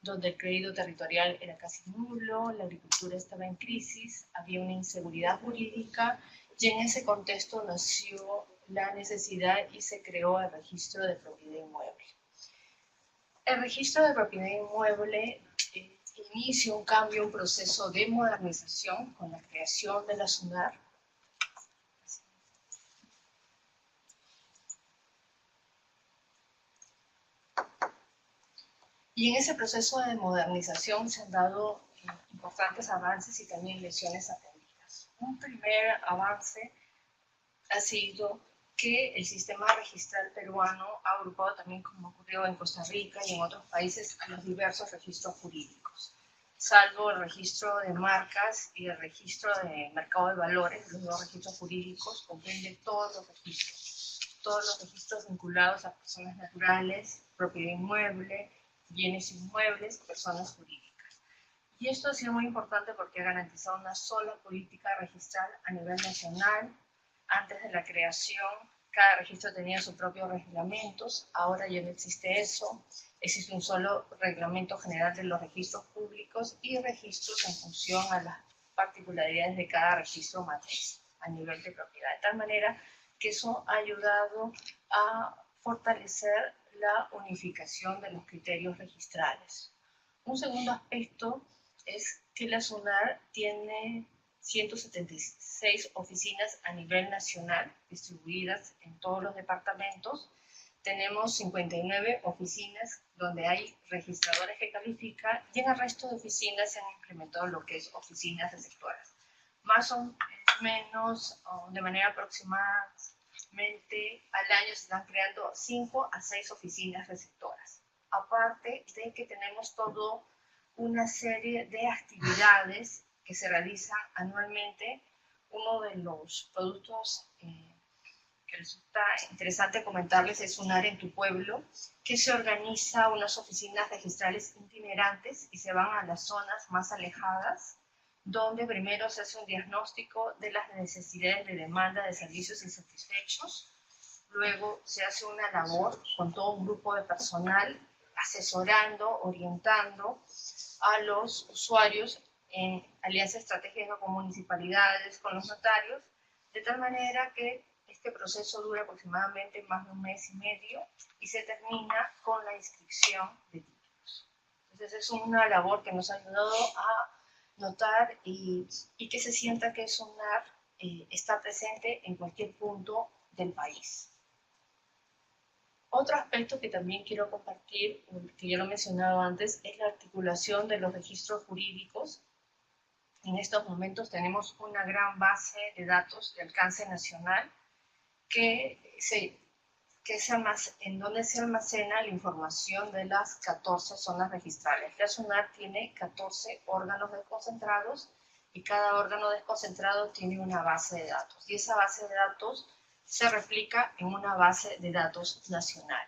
donde el crédito territorial era casi nulo, la agricultura estaba en crisis, había una inseguridad jurídica, y en ese contexto nació la necesidad y se creó el registro de propiedad inmueble. El registro de propiedad inmueble inicia un cambio, un proceso de modernización con la creación de la SUNAR. Y en ese proceso de modernización se han dado importantes avances y también lecciones aprendidas. Un primer avance ha sido que el sistema registral peruano ha agrupado también, como ocurrió en Costa Rica y en otros países, a los diversos registros jurídicos. Salvo el registro de marcas y el registro de mercado de valores, los dos registros jurídicos comprenden todos los registros vinculados a personas naturales, propiedad inmueble, bienes inmuebles, personas jurídicas. Y esto ha sido muy importante porque ha garantizado una sola política registral a nivel nacional. Antes de la creación, cada registro tenía sus propios reglamentos, ahora ya no existe eso. Existe un solo reglamento general de los registros públicos y registros en función a las particularidades de cada registro matriz a nivel de propiedad. De tal manera que eso ha ayudado a fortalecer la unificación de los criterios registrales. Un segundo aspecto es que la SUNAR tiene 176 oficinas a nivel nacional, distribuidas en todos los departamentos. Tenemos 59 oficinas donde hay registradores que califican, y en el resto de oficinas se han implementado lo que es oficinas receptoras. Más o menos, de manera aproximada, al año se están creando 5 a 6 oficinas receptoras. Aparte de que tenemos toda una serie de actividades que se realizan anualmente. Uno de los productos que que resulta interesante comentarles es SUNAR en tu pueblo, que se organiza unas oficinas registrales itinerantes y se van a las zonas más alejadas, donde primero se hace un diagnóstico de las necesidades de demanda de servicios insatisfechos, luego se hace una labor con todo un grupo de personal asesorando, orientando a los usuarios en alianza estratégica con municipalidades, con los notarios, de tal manera que este proceso dura aproximadamente más de un mes y medio y se termina con la inscripción de títulos. Entonces es una labor que nos ha ayudado a notar y que se sienta que SUNAR está presente en cualquier punto del país. Otro aspecto que también quiero compartir, que ya lo he mencionado antes, es la articulación de los registros jurídicos. En estos momentos tenemos una gran base de datos de alcance nacional en donde se almacena la información de las 14 zonas registrales. La SUNAR tiene 14 órganos desconcentrados y cada órgano desconcentrado tiene una base de datos. Y esa base de datos se replica en una base de datos nacional.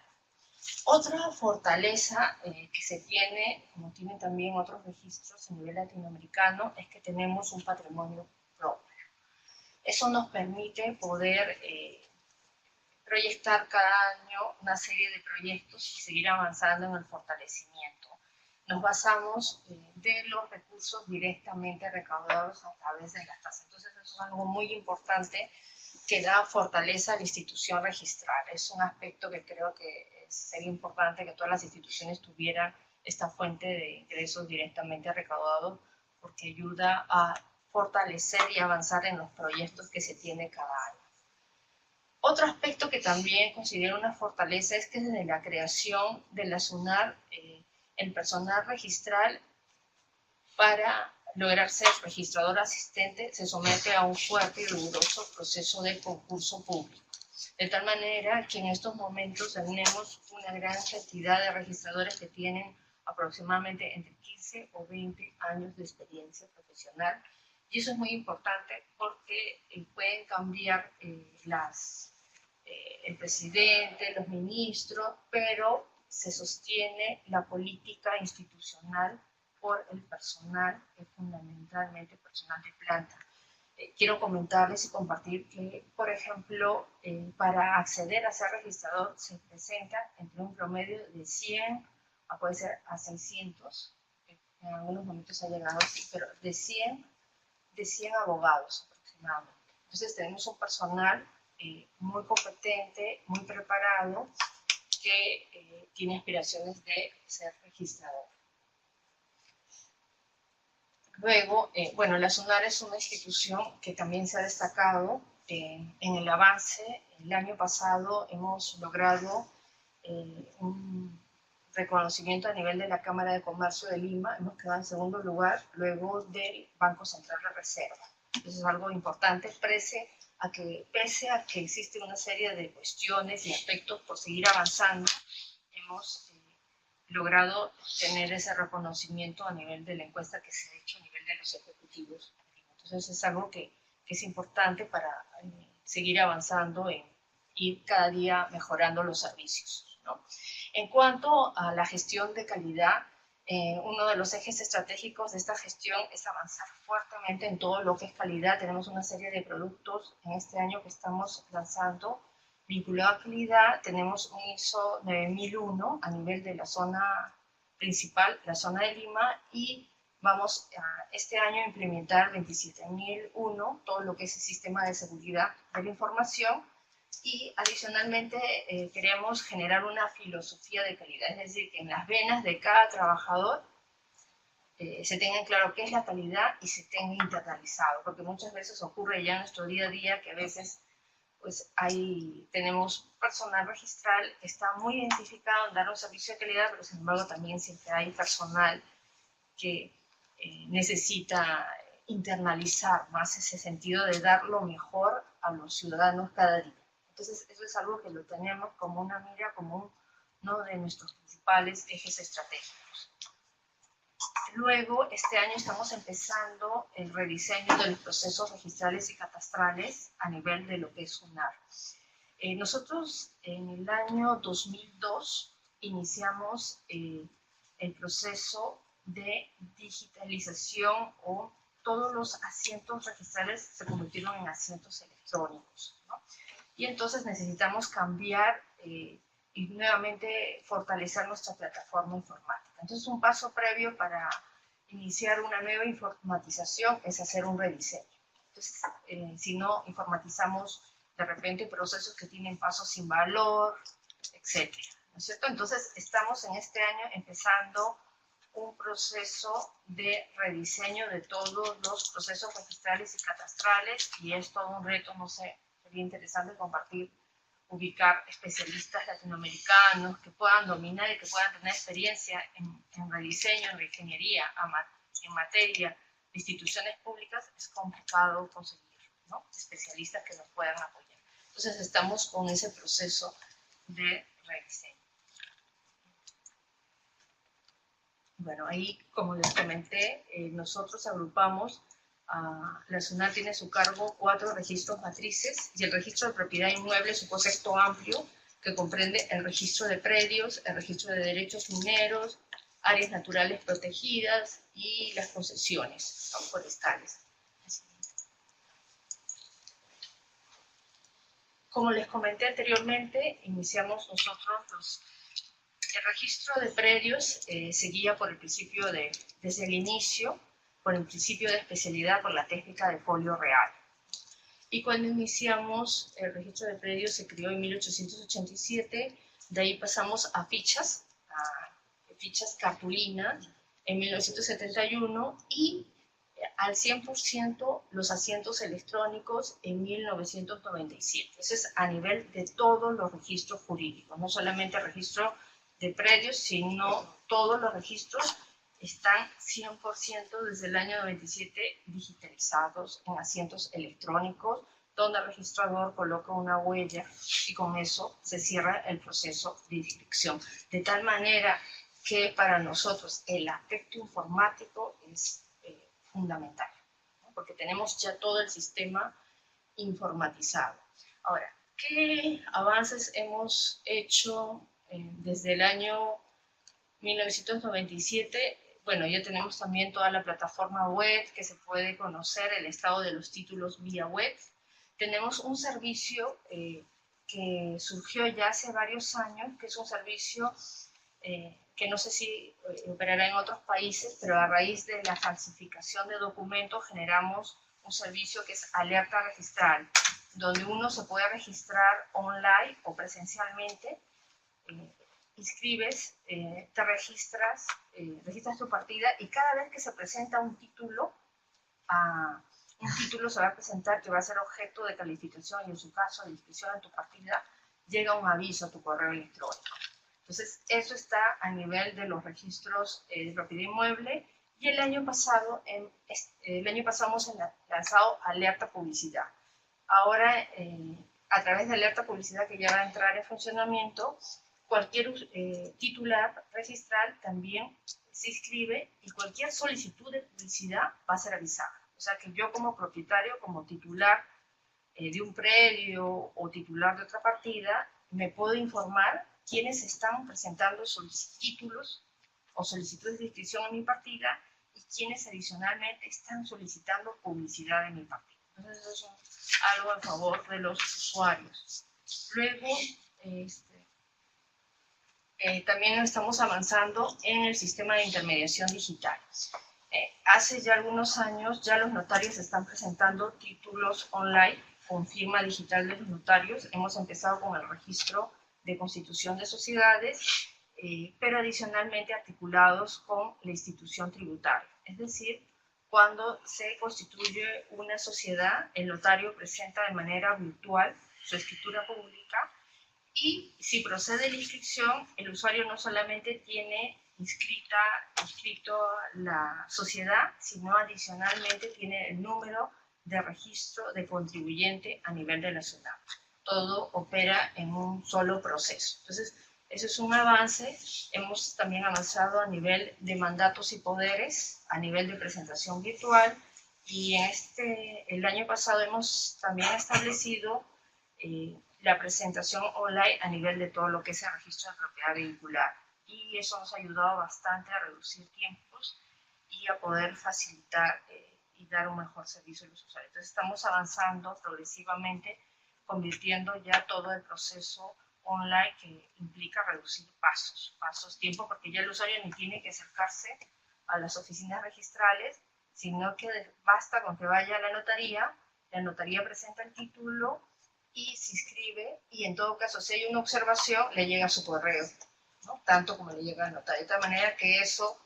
Otra fortaleza que se tiene, como tienen también otros registros a nivel latinoamericano, es que tenemos un patrimonio propio. Eso nos permite poder proyectar cada año una serie de proyectos y seguir avanzando en el fortalecimiento. Nos basamos de los recursos directamente recaudados a través de las tasas. Entonces eso es algo muy importante que da fortaleza a la institución registral. Es un aspecto que creo que sería importante que todas las instituciones tuvieran esta fuente de ingresos directamente recaudados porque ayuda a fortalecer y avanzar en los proyectos que se tiene cada año. Otro aspecto que también considero una fortaleza es que desde la creación de la SUNAR, el personal registral para lograr ser registrador asistente se somete a un fuerte y riguroso proceso de concurso público. De tal manera que en estos momentos tenemos una gran cantidad de registradores que tienen aproximadamente entre 15 o 20 años de experiencia profesional. Y eso es muy importante porque pueden cambiar el presidente, los ministros, pero se sostiene la política institucional por el personal, que es fundamentalmente personal de planta. Quiero comentarles y compartir que, por ejemplo, para acceder a ser registrador se presenta entre un promedio de 100 a puede ser a 600, en algunos momentos ha llegado así, pero de 100 abogados aproximadamente. Entonces tenemos un personal muy competente, muy preparado, que tiene aspiraciones de ser registrador. Luego, bueno, la SUNAR es una institución que también se ha destacado en el avance. El año pasado hemos logrado un reconocimiento a nivel de la Cámara de Comercio de Lima. Hemos quedado en segundo lugar luego del Banco Central de Reserva. Eso es algo importante, pese a que existe una serie de cuestiones y aspectos por seguir avanzando, hemos logrado tener ese reconocimiento a nivel de la encuesta que se ha hecho a nivel de los ejecutivos. Entonces es algo que es importante para seguir avanzando en ir cada día mejorando los servicios, ¿no? En cuanto a la gestión de calidad, uno de los ejes estratégicos de esta gestión es avanzar fuertemente en todo lo que es calidad. Tenemos una serie de productos en este año que estamos lanzando vinculado a calidad. Tenemos un ISO 9001 a nivel de la zona principal, la zona de Lima, y vamos este año a implementar 27001, todo lo que es el sistema de seguridad de la información, y adicionalmente queremos generar una filosofía de calidad, es decir, que en las venas de cada trabajador se tenga claro qué es la calidad y se tenga internalizado, porque muchas veces ocurre ya en nuestro día a día que a veces pues tenemos personal registral que está muy identificado en dar un servicio de calidad, pero sin embargo también siempre hay personal que necesita internalizar más ese sentido de dar lo mejor a los ciudadanos cada día. Entonces eso es algo que lo tenemos como una mira, como uno de nuestros principales ejes estratégicos. Luego, este año estamos empezando el rediseño de los procesos registrales y catastrales a nivel de lo que es SUNAR. Nosotros en el año 2002 iniciamos el proceso de digitalización, o todos los asientos registrales se convirtieron en asientos electrónicos, ¿no? Y entonces necesitamos cambiar y nuevamente fortalecer nuestra plataforma informática. Entonces un paso previo para iniciar una nueva informatización es hacer un rediseño. Entonces, si no informatizamos de repente procesos que tienen pasos sin valor, etc. ¿No es cierto? Entonces estamos en este año empezando un proceso de rediseño de todos los procesos registrales y catastrales, y es todo un reto. No sé, sería interesante compartir, ubicar especialistas latinoamericanos que puedan dominar y que puedan tener experiencia en rediseño, en ingeniería, en materia de instituciones públicas. Es complicado conseguir, ¿no?, especialistas que nos puedan apoyar. Entonces estamos con ese proceso de rediseño. Bueno, ahí, como les comenté, nosotros agrupamos, la SUNAT tiene a su cargo 4 registros matrices, y el registro de propiedad inmueble es un concepto amplio que comprende el registro de predios, el registro de derechos mineros, áreas naturales protegidas y las concesiones, ¿no?, forestales. Como les comenté anteriormente, iniciamos nosotros el registro de predios, seguía por el principio desde el inicio, por el principio de especialidad, por la técnica de folio real. Y cuando iniciamos el registro de predios se creó en 1887, de ahí pasamos a fichas cartulina en 1971, y al 100% los asientos electrónicos en 1997. Eso es a nivel de todos los registros jurídicos, no solamente el registro de predios, sino todos los registros están 100% desde el año 97 digitalizados en asientos electrónicos, donde el registrador coloca una huella y con eso se cierra el proceso de inscripción. De tal manera que para nosotros el aspecto informático es fundamental, ¿no?, porque tenemos ya todo el sistema informatizado. Ahora, ¿qué avances hemos hecho desde el año 1997? Bueno, ya tenemos también toda la plataforma web, que se puede conocer el estado de los títulos vía web. Tenemos un servicio que surgió ya hace varios años, que es un servicio que no sé si operará en otros países, pero a raíz de la falsificación de documentos generamos un servicio que es alerta registral, donde uno se puede registrar online o presencialmente. Inscribes, te registras tu partida, y cada vez que se presenta un título se va a presentar que va a ser objeto de calificación, y en su caso de inscripción en tu partida, llega un aviso a tu correo electrónico. Entonces, eso está a nivel de los registros de propiedad inmueble. Y el año pasado hemos lanzado Alerta Publicidad. Ahora, a través de Alerta Publicidad, que ya va a entrar en funcionamiento, cualquier titular registral también se inscribe, y cualquier solicitud de publicidad va a ser avisada. O sea que yo, como propietario, como titular de un predio o titular de otra partida, me puedo informar quiénes están presentando títulos o solicitudes de inscripción en mi partida, y quienes adicionalmente están solicitando publicidad en mi partida. Entonces eso es algo a favor de los usuarios. Luego, también estamos avanzando en el sistema de intermediación digital. Hace ya algunos años ya los notarios están presentando títulos online con firma digital de los notarios. Hemos empezado con el registro de constitución de sociedades, pero adicionalmente articulados con la institución tributaria. Es decir, cuando se constituye una sociedad, el notario presenta de manera virtual su escritura pública, y si procede la inscripción, el usuario no solamente tiene inscrito la sociedad, sino adicionalmente tiene el número de registro de contribuyente a nivel de la ciudad. Todo opera en un solo proceso. Entonces, eso es un avance. Hemos también avanzado a nivel de mandatos y poderes, a nivel de presentación virtual, y el año pasado hemos también establecido la presentación online a nivel de todo lo que es el registro de propiedad vehicular. Y eso nos ha ayudado bastante a reducir tiempos y a poder facilitar y dar un mejor servicio a los usuarios. Entonces estamos avanzando progresivamente, convirtiendo ya todo el proceso online, que implica reducir pasos, tiempo, porque ya el usuario ni tiene que acercarse a las oficinas registrales, sino que basta con que vaya a la notaría presenta el título y se inscribe, y en todo caso, si hay una observación, le llega a su correo, ¿no? Tanto como le llega al notario. De tal manera que eso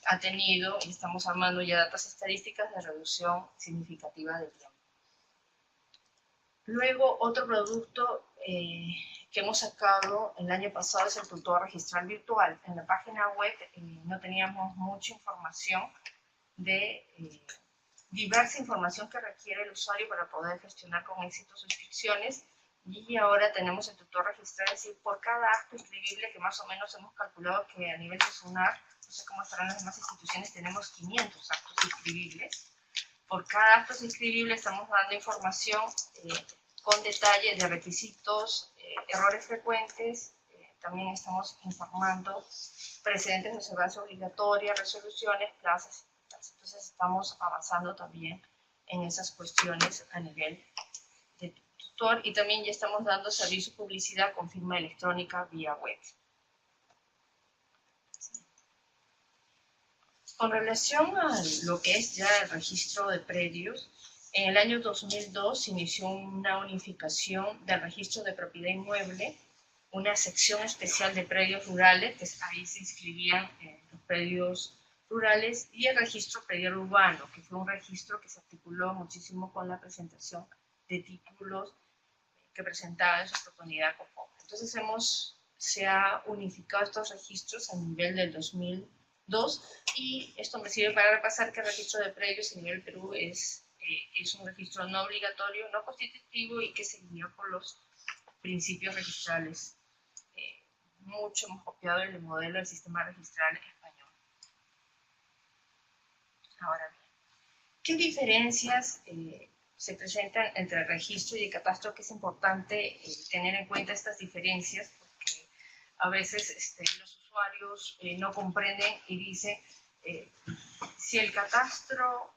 ha tenido, y estamos armando ya datas estadísticas de reducción significativa del tiempo. Luego, otro producto que hemos sacado el año pasado es el tutor registral virtual. En la página web no teníamos mucha información de diversa información que requiere el usuario para poder gestionar con éxito sus inscripciones, y ahora tenemos el tutor registral, es decir, por cada acto inscribible, que más o menos hemos calculado que a nivel de SUNAR, no sé cómo estarán las demás instituciones, tenemos 500 actos inscribibles. Por cada acto inscribible estamos dando información con detalle de requisitos, errores frecuentes, también estamos informando precedentes de observancia obligatoria, resoluciones, plazas. Entonces estamos avanzando también en esas cuestiones a nivel de tutor, y también ya estamos dando servicio de publicidad con firma electrónica vía web. Con relación a lo que es ya el registro de predios, en el año 2002 se inició una unificación del registro de propiedad inmueble, una sección especial de predios rurales, que ahí se inscribían los predios rurales, y el registro predial urbano, que fue un registro que se articuló muchísimo con la presentación de títulos que presentaban su propiedad conforme. Entonces se ha unificado estos registros a nivel del 2002, y esto me sirve para repasar que el registro de predios a nivel Perú es un registro no obligatorio, no constitutivo, y que se guía por los principios registrales. Mucho hemos copiado el modelo del sistema registral español. Ahora bien, ¿qué diferencias se presentan entre el registro y el catastro? Que es importante tener en cuenta estas diferencias, porque a veces los usuarios no comprenden y dicen, si el catastro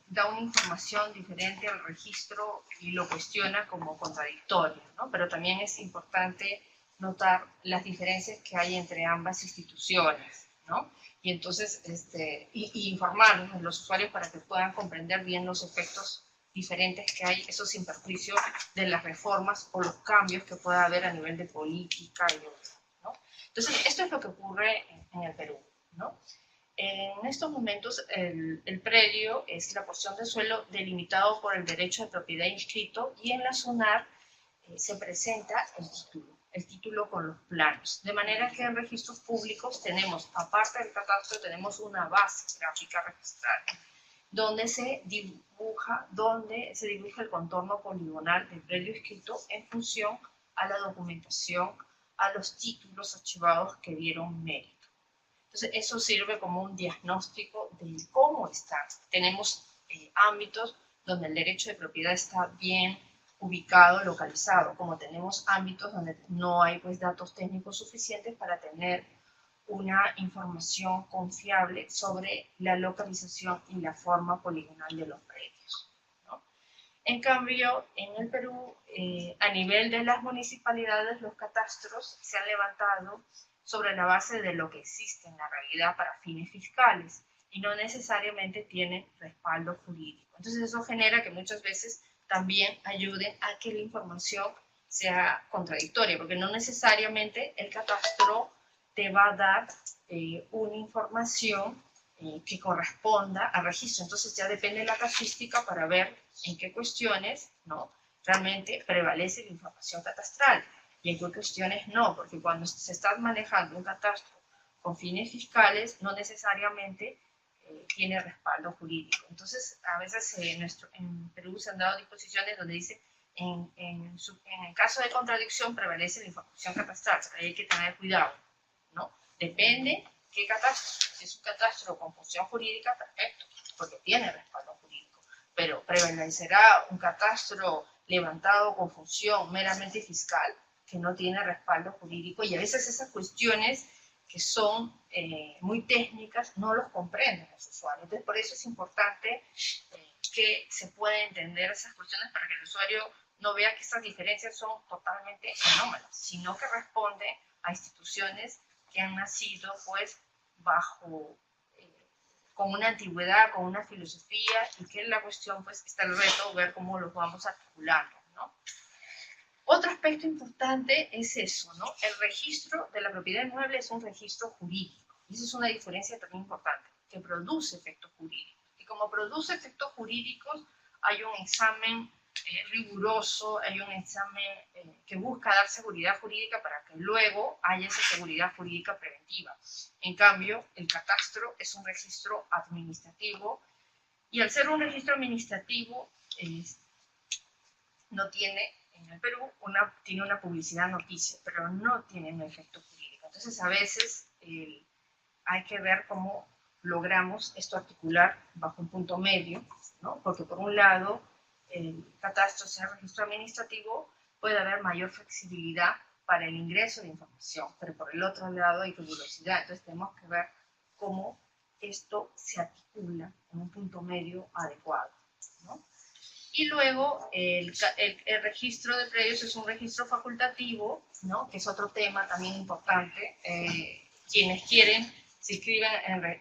da una información diferente al registro, y lo cuestiona como contradictorio, ¿no? Pero también es importante notar las diferencias que hay entre ambas instituciones, ¿no? Y entonces, y informarnos a los usuarios para que puedan comprender bien los efectos diferentes que hay, eso sin perjuicio de las reformas o los cambios que pueda haber a nivel de política y otros, ¿no? Entonces, esto es lo que ocurre en el Perú, ¿no? En estos momentos, el predio es la porción de suelo delimitado por el derecho de propiedad inscrito, y en la SUNAR se presenta el título con los planos. De manera que en registros públicos tenemos, aparte del catastro, tenemos una base gráfica registral, donde se dibuja el contorno poligonal del predio inscrito en función a la documentación, a los títulos archivados que dieron mérito. Entonces, eso sirve como un diagnóstico de cómo están. Tenemos ámbitos donde el derecho de propiedad está bien ubicado, localizado, como tenemos ámbitos donde no hay datos técnicos suficientes para tener una información confiable sobre la localización y la forma poligonal de los predios, ¿no? En cambio, en el Perú, a nivel de las municipalidades, los catastros se han levantado sobre la base de lo que existe en la realidad para fines fiscales, y no necesariamente tienen respaldo jurídico. Entonces eso genera que muchas veces también ayuden a que la información sea contradictoria, porque no necesariamente el catastro te va a dar una información que corresponda al registro. Entonces ya depende de la casuística para ver en qué cuestiones, ¿no?, realmente prevalece la información catastral y en qué cuestiones no, porque cuando se está manejando un catastro con fines fiscales no necesariamente tiene respaldo jurídico. Entonces a veces en Perú se han dado disposiciones donde dice en el caso de contradicción prevalece la información catastral, pero hay que tener cuidado, ¿no? Depende qué catastro. Si es un catastro con función jurídica, perfecto, porque tiene respaldo jurídico, pero prevalecerá un catastro levantado con función meramente fiscal, que no tiene respaldo jurídico, y a veces esas cuestiones que son muy técnicas no los comprenden los usuarios. Entonces, por eso es importante que se pueda entender esas cuestiones para que el usuario no vea que esas diferencias son totalmente anómalas, sino que responde a instituciones que han nacido pues bajo, con una antigüedad, con una filosofía, y que en la cuestión pues está el reto ver cómo los vamos articulando, ¿no? Otro aspecto importante es eso, ¿no? El registro de la propiedad inmueble es un registro jurídico, y esa es una diferencia también importante, que produce efectos jurídicos. Y como produce efectos jurídicos, hay un examen riguroso, hay un examen que busca dar seguridad jurídica para que luego haya esa seguridad jurídica preventiva. En cambio, el catastro es un registro administrativo, y al ser un registro administrativo, no tiene, en el Perú, tiene una publicidad noticia, pero no tiene un efecto jurídico. Entonces, a veces hay que ver cómo logramos esto articular bajo un punto medio, ¿no? Porque por un lado, el catastro, sea registro administrativo, puede haber mayor flexibilidad para el ingreso de información, pero por el otro lado hay rigurosidad. Entonces tenemos que ver cómo esto se articula en un punto medio adecuado, ¿no? Y luego el registro de predios es un registro facultativo, ¿no? Que es otro tema también importante. Quienes quieren se inscriben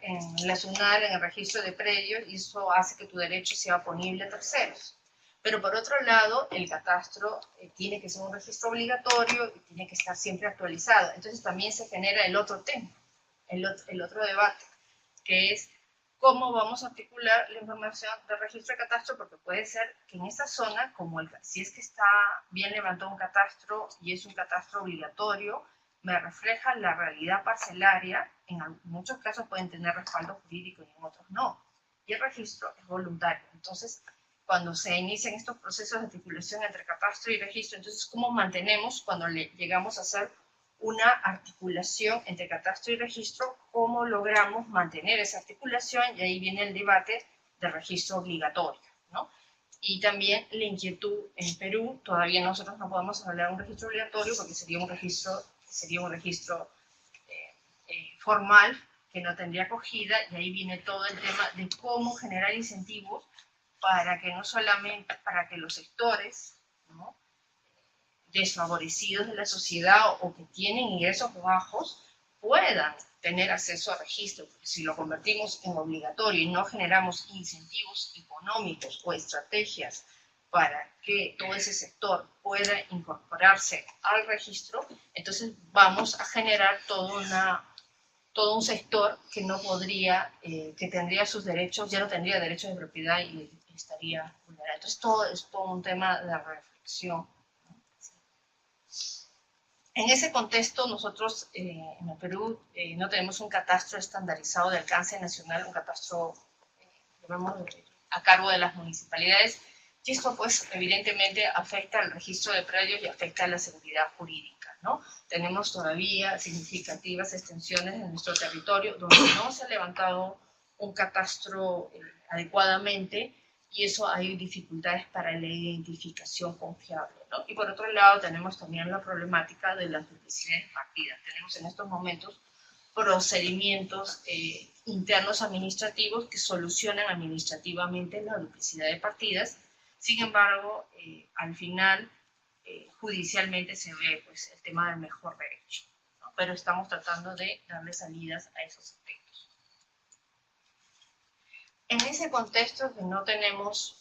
en la SUNAL, en el registro de predios, y eso hace que tu derecho sea oponible a terceros. Pero por otro lado, el catastro tiene que ser un registro obligatorio y tiene que estar siempre actualizado. Entonces también se genera el otro tema, el otro debate, que es cómo vamos a articular la información del registro de catastro, porque puede ser que en esa zona, como si es que está bien levantado un catastro y es un catastro obligatorio, me refleja la realidad parcelaria. En muchos casos pueden tener respaldo jurídico y en otros no. Y el registro es voluntario. Entonces, cuando se inician estos procesos de articulación entre catastro y registro, entonces, ¿cómo mantenemos cuando llegamos a hacer una articulación entre catastro y registro? ¿Cómo logramos mantener esa articulación? Y ahí viene el debate del registro obligatorio, ¿no? Y también la inquietud en Perú, todavía nosotros no podemos hablar de un registro obligatorio porque sería un registro formal que no tendría acogida, y ahí viene todo el tema de cómo generar incentivos para que no solamente, para que los sectores, ¿no?, desfavorecidos de la sociedad o que tienen ingresos bajos puedan tener acceso a registro, porque si lo convertimos en obligatorio y no generamos incentivos económicos o estrategias para que todo ese sector pueda incorporarse al registro, entonces vamos a generar todo un sector que no podría, que tendría sus derechos, ya no tendría derechos de propiedad y estaría vulnerado. Entonces todo es todo un tema de reflexión. En ese contexto, nosotros en el Perú no tenemos un catastro estandarizado de alcance nacional, un catastro a cargo de las municipalidades, y esto pues evidentemente afecta al registro de predios y afecta a la seguridad jurídica, ¿no? Tenemos todavía significativas extensiones en nuestro territorio donde no se ha levantado un catastro adecuadamente, y eso hay dificultades para la identificación confiable, ¿no? Y por otro lado tenemos también la problemática de las duplicidades partidas. Tenemos en estos momentos procedimientos internos administrativos que solucionan administrativamente la duplicidad de partidas. Sin embargo, al final, judicialmente se ve pues, el tema del mejor derecho, ¿no? Pero estamos tratando de darle salidas a esos aspectos. En ese contexto que no tenemos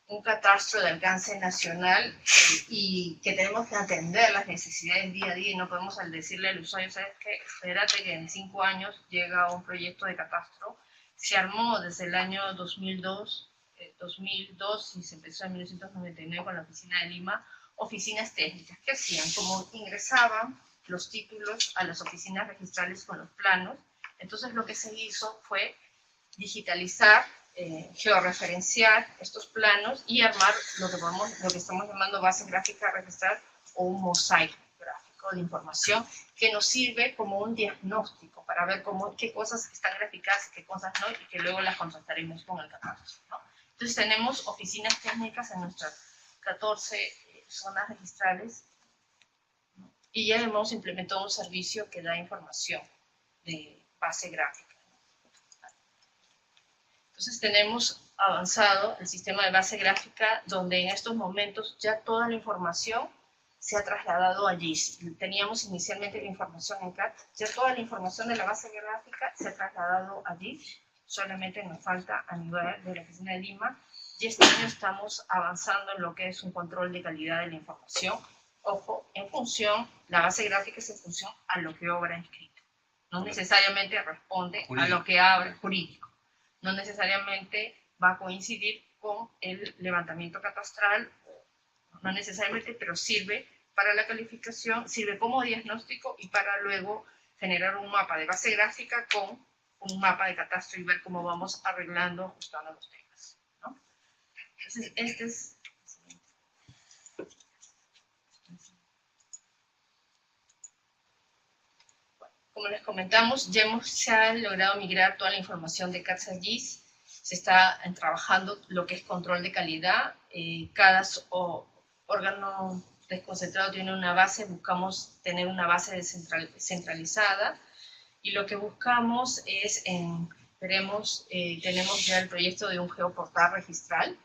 un catastro de alcance nacional y que tenemos que atender las necesidades día a día, y no podemos al decirle al usuario, ¿sabes qué? Espérate que en 5 años llega un proyecto de catastro. Se armó desde el año 2002 y se empezó en 1999 con la Oficina de Lima, oficinas técnicas. ¿Qué hacían? Como ingresaban los títulos a las oficinas registrales con los planos, entonces lo que se hizo fue digitalizar, georreferenciar estos planos y armar lo que estamos llamando base gráfica registral o un mosaico gráfico de información que nos sirve como un diagnóstico para ver qué cosas están graficadas y qué cosas no, y que luego las contrastaremos con el catastro, ¿no? Entonces tenemos oficinas técnicas en nuestra 14 zonas registrales y ya hemos implementado un servicio que da información de base gráfica. Entonces tenemos avanzado el sistema de base gráfica donde en estos momentos ya toda la información se ha trasladado allí. Teníamos inicialmente la información en CAT, ya toda la información de la base gráfica se ha trasladado allí, solamente nos falta a nivel de la oficina de Lima, y este año estamos avanzando en lo que es un control de calidad de la información. Ojo, la base gráfica es en función a lo que obra inscrita. No necesariamente responde a lo que abre jurídico. No necesariamente va a coincidir con el levantamiento catastral, no necesariamente, pero sirve para la calificación, sirve como diagnóstico y para luego generar un mapa de base gráfica con un mapa de catastro y ver cómo vamos arreglando, ajustando los temas, ¿no? Entonces, este es... Como les comentamos, ya se ha logrado migrar toda la información de CATS a GIS. Se está trabajando lo que es control de calidad. Cada órgano desconcentrado tiene una base, buscamos tener una base centralizada. Y lo que buscamos es, tenemos ya el proyecto de un geoportal registral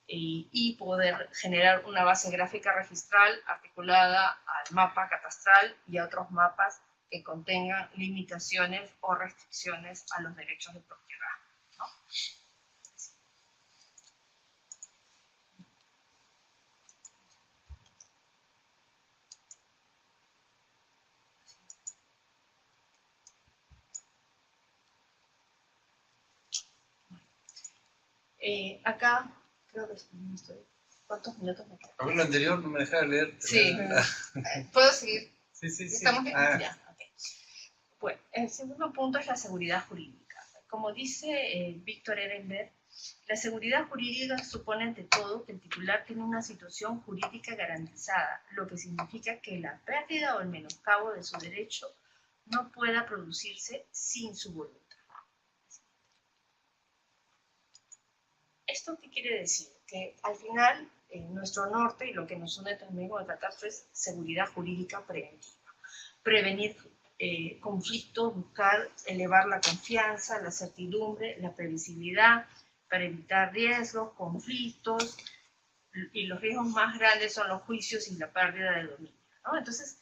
y poder generar una base gráfica registral articulada al mapa catastral y a otros mapas que contengan limitaciones o restricciones a los derechos de propiedad, ¿no? Acá, creo que estoy... ¿Cuántos minutos me quedan? A ver, lo anterior no me dejaba leer. Sí. ¿Puedo seguir? Sí, sí, sí. ¿Estamos bien? Ya, ok. Bueno, el segundo punto es la seguridad jurídica. Como dice Víctor Ehrenberg, la seguridad jurídica supone ante todo que el titular tiene una situación jurídica garantizada, lo que significa que la pérdida o el menoscabo de su derecho no pueda producirse sin su voluntad. ¿Esto qué quiere decir? Que al final nuestro norte y lo que nos une también con el catastro es seguridad jurídica preventiva. Prevenir conflictos, buscar elevar la confianza, la certidumbre, la previsibilidad para evitar riesgos, conflictos, y los riesgos más grandes son los juicios y la pérdida de dominio, ¿no? Entonces,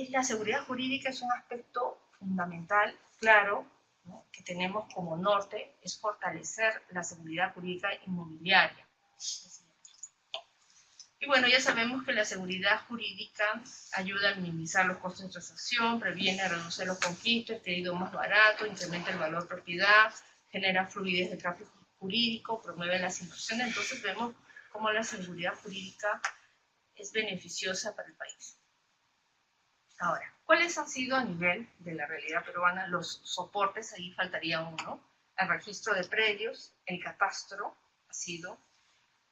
la seguridad jurídica es un aspecto fundamental, claro, ¿no?, que tenemos como norte, es fortalecer la seguridad jurídica inmobiliaria. Y bueno, ya sabemos que la seguridad jurídica ayuda a minimizar los costos de transacción, previene reducir los conflictos, el crédito más barato, incrementa el valor de propiedad, genera fluidez de tráfico jurídico, promueve las inversiones. Entonces vemos cómo la seguridad jurídica es beneficiosa para el país. Ahora, ¿cuáles han sido a nivel de la realidad peruana los soportes? Ahí faltaría uno. El registro de predios, el catastro ha sido,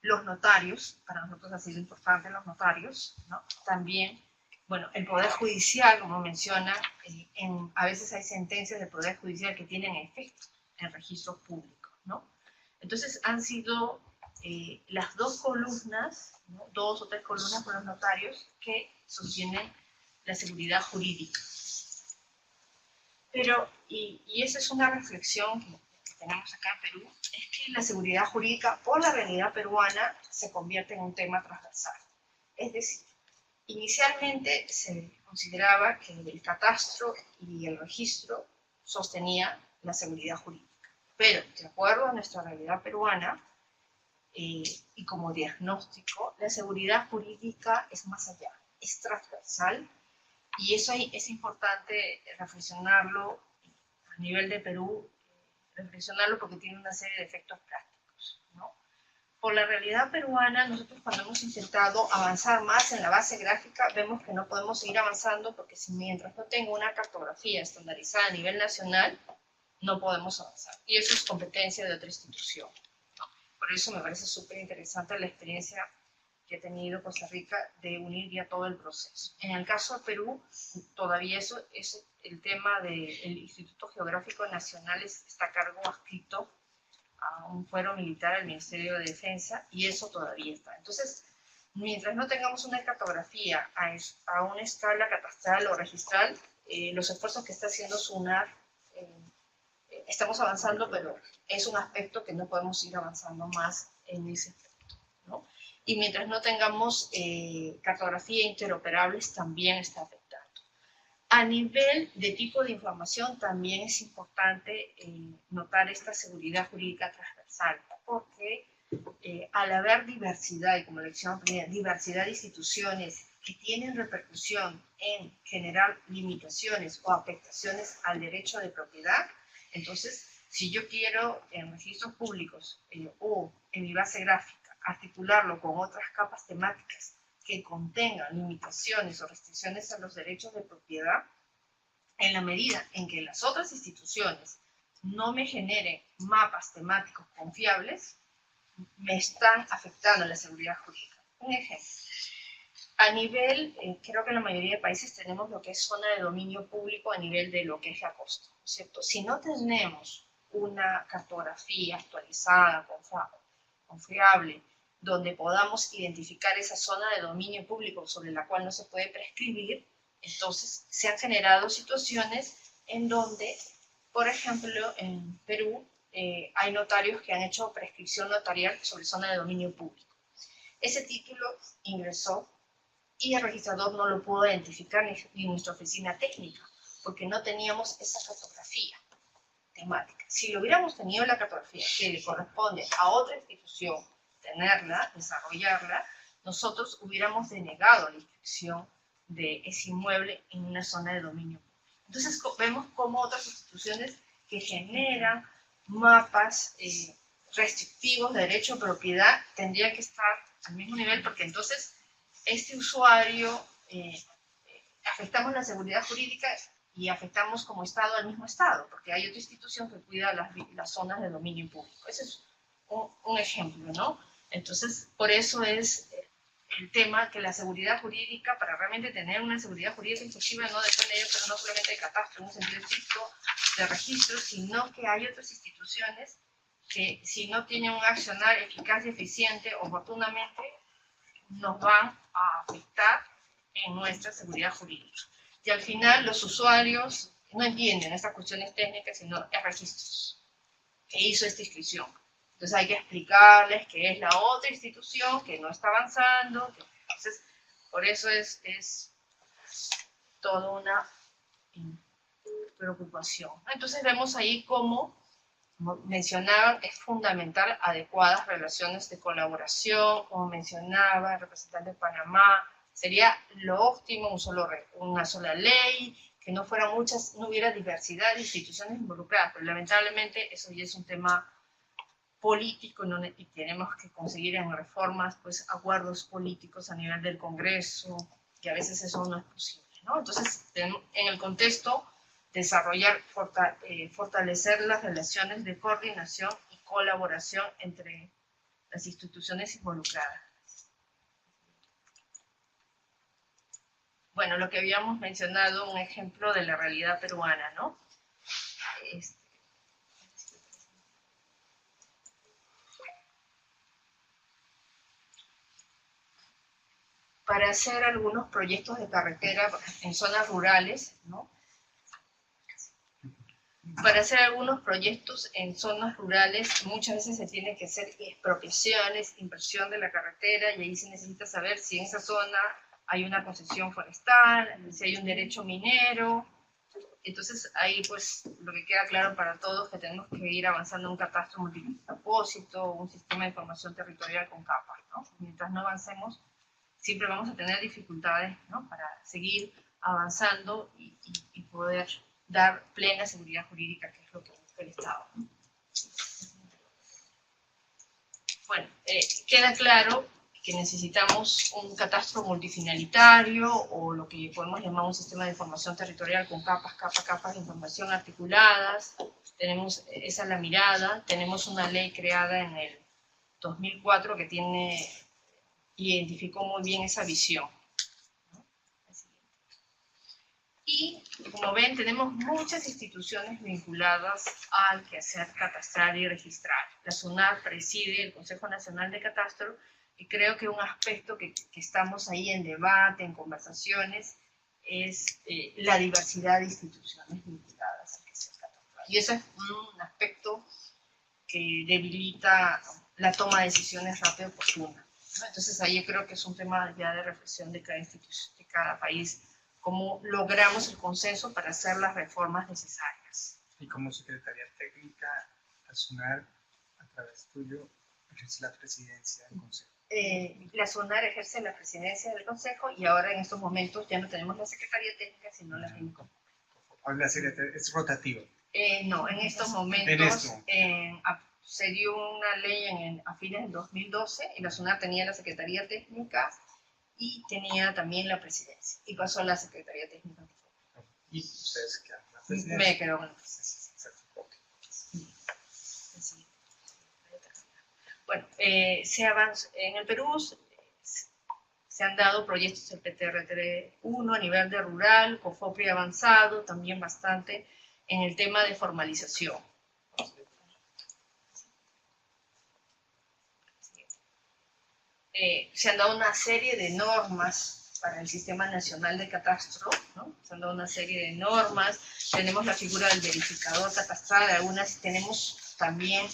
los notarios, para nosotros ha sido importante los notarios, ¿no? También, bueno, el Poder Judicial, como menciona, a veces hay sentencias del Poder Judicial que tienen efecto en registros públicos, ¿no? Entonces han sido las dos columnas, ¿no?, 2 o 3 columnas con los notarios que sostienen la seguridad jurídica. Pero, y esa es una reflexión que tenemos acá en Perú, es que la seguridad jurídica por la realidad peruana se convierte en un tema transversal. Es decir, inicialmente se consideraba que el catastro y el registro sostenían la seguridad jurídica. Pero, de acuerdo a nuestra realidad peruana, y como diagnóstico, la seguridad jurídica es más allá, es transversal, y eso es importante reflexionarlo a nivel de Perú, reflexionarlo porque tiene una serie de efectos prácticos, ¿no? Por la realidad peruana, nosotros cuando hemos intentado avanzar más en la base gráfica, vemos que no podemos seguir avanzando porque mientras no tenga una cartografía estandarizada a nivel nacional, no podemos avanzar. Y eso es competencia de otra institución, ¿no? Por eso me parece súper interesante la experiencia que ha tenido Costa Rica de unir ya todo el proceso. En el caso de Perú, todavía eso es el tema del Instituto Geográfico Nacional, está a cargo adscrito a un fuero militar al Ministerio de Defensa, y eso todavía está. Entonces, mientras no tengamos una cartografía a una escala catastral o registral, los esfuerzos que está haciendo SUNAR, estamos avanzando, pero es un aspecto que no podemos ir avanzando más en ese aspecto, ¿no? Y mientras no tengamos cartografía interoperables, también está afectando. A nivel de tipo de información, también es importante notar esta seguridad jurídica transversal, porque al haber diversidad, y como le decía primero, diversidad de instituciones que tienen repercusión en generar limitaciones o afectaciones al derecho de propiedad, entonces, si yo quiero en registros públicos o en mi base gráfica articularlo con otras capas temáticas que contengan limitaciones o restricciones a los derechos de propiedad, en la medida en que las otras instituciones no me generen mapas temáticos confiables, me están afectando la seguridad jurídica. Un ejemplo. A nivel, creo que en la mayoría de países tenemos lo que es zona de dominio público a nivel de lo que es la costa, ¿cierto? Si no tenemos una cartografía actualizada, confiable, donde podamos identificar esa zona de dominio público sobre la cual no se puede prescribir, entonces se han generado situaciones en donde, por ejemplo, en Perú, hay notarios que han hecho prescripción notarial sobre zona de dominio público. Ese título ingresó y el registrador no lo pudo identificar ni nuestra oficina técnica, porque no teníamos esa cartografía temática. Si lo hubiéramos tenido la cartografía que le corresponde a otra institución tenerla, desarrollarla, nosotros hubiéramos denegado la inscripción de ese inmueble en una zona de dominio público. Entonces vemos cómo otras instituciones que generan mapas restrictivos de derecho a propiedad tendrían que estar al mismo nivel, porque entonces este usuario, afectamos la seguridad jurídica y afectamos como Estado al mismo Estado, porque hay otra institución que cuida las zonas de dominio público. Ese es un ejemplo, ¿no? Entonces, por eso es el tema que la seguridad jurídica, para realmente tener una seguridad jurídica efectiva, no depende de ello, pero no solamente de catastro, en un sentido estricto, de registro, sino que hay otras instituciones que, si no tienen un accionar eficaz y eficiente oportunamente, nos van a afectar en nuestra seguridad jurídica. Y al final los usuarios no entienden estas cuestiones técnicas, sino registros que hizo esta inscripción. Entonces hay que explicarles que es la otra institución que no está avanzando. Entonces, por eso es toda una preocupación. Entonces vemos ahí cómo, como mencionaban, es fundamental adecuadas relaciones de colaboración, como mencionaba el representante de Panamá. Sería lo óptimo una sola ley, que no hubiera diversidad de instituciones involucradas, pero lamentablemente eso ya es un tema político, ¿no? Y tenemos que conseguir en reformas pues acuerdos políticos a nivel del Congreso, que a veces eso no es posible, ¿no? Entonces, en el contexto, desarrollar, fortalecer las relaciones de coordinación y colaboración entre las instituciones involucradas. Bueno, lo que habíamos mencionado, un ejemplo de la realidad peruana, ¿no? Para hacer algunos proyectos de carretera en zonas rurales, ¿no? Para hacer algunos proyectos en zonas rurales, muchas veces se tiene que hacer expropiaciones, inversión de la carretera, y ahí se necesita saber si en esa zona hay una concesión forestal, si hay un derecho minero. Entonces ahí pues lo que queda claro para todos es que tenemos que ir avanzando en un catastro multipropósito, un sistema de información territorial con capas, ¿no? Mientras no avancemos, siempre vamos a tener dificultades, ¿no? Para seguir avanzando y poder dar plena seguridad jurídica, que es lo que busca el Estado, ¿no? Bueno, queda claro que necesitamos un catastro multifinalitario, o lo que podemos llamar un sistema de información territorial con capas de información articuladas. Tenemos, esa es la mirada. Tenemos una ley creada en el 2004 que identificó muy bien esa visión, ¿no? Y, como ven, tenemos muchas instituciones vinculadas al quehacer catastral y registral. La SUNAR preside el Consejo Nacional de Catastro, Y creo que un aspecto que estamos ahí en debate, en conversaciones, es la diversidad de instituciones vinculadas al registro catastral. Y ese es un aspecto que debilita la toma de decisiones rápida y oportuna, ¿no? Entonces ahí yo creo que es un tema ya de reflexión de cada institución, de cada país, cómo logramos el consenso para hacer las reformas necesarias. Y como Secretaría Técnica, la SUNAR, a través tuyo, ejerce la presidencia del Consejo. La SUNAR ejerce la presidencia del Consejo y ahora en estos momentos ya no tenemos la Secretaría Técnica, sino la técnica. La Secretaría es rotativa. No, en estos momentos se dio una ley a fines del 2012 y la SUNAR tenía la Secretaría Técnica y tenía también la presidencia y pasó a la Secretaría Técnica. ¿Y ustedes quedan con la presidencia? Me quedo con la presidencia. Bueno, se avanza, en el Perú se han dado proyectos del PTR-1 a nivel de rural, COFOPRI avanzado, también bastante en el tema de formalización. Se han dado una serie de normas para el Sistema Nacional de Catastro, ¿no? Se han dado una serie de normas, tenemos la figura del verificador catastral, algunas tenemos también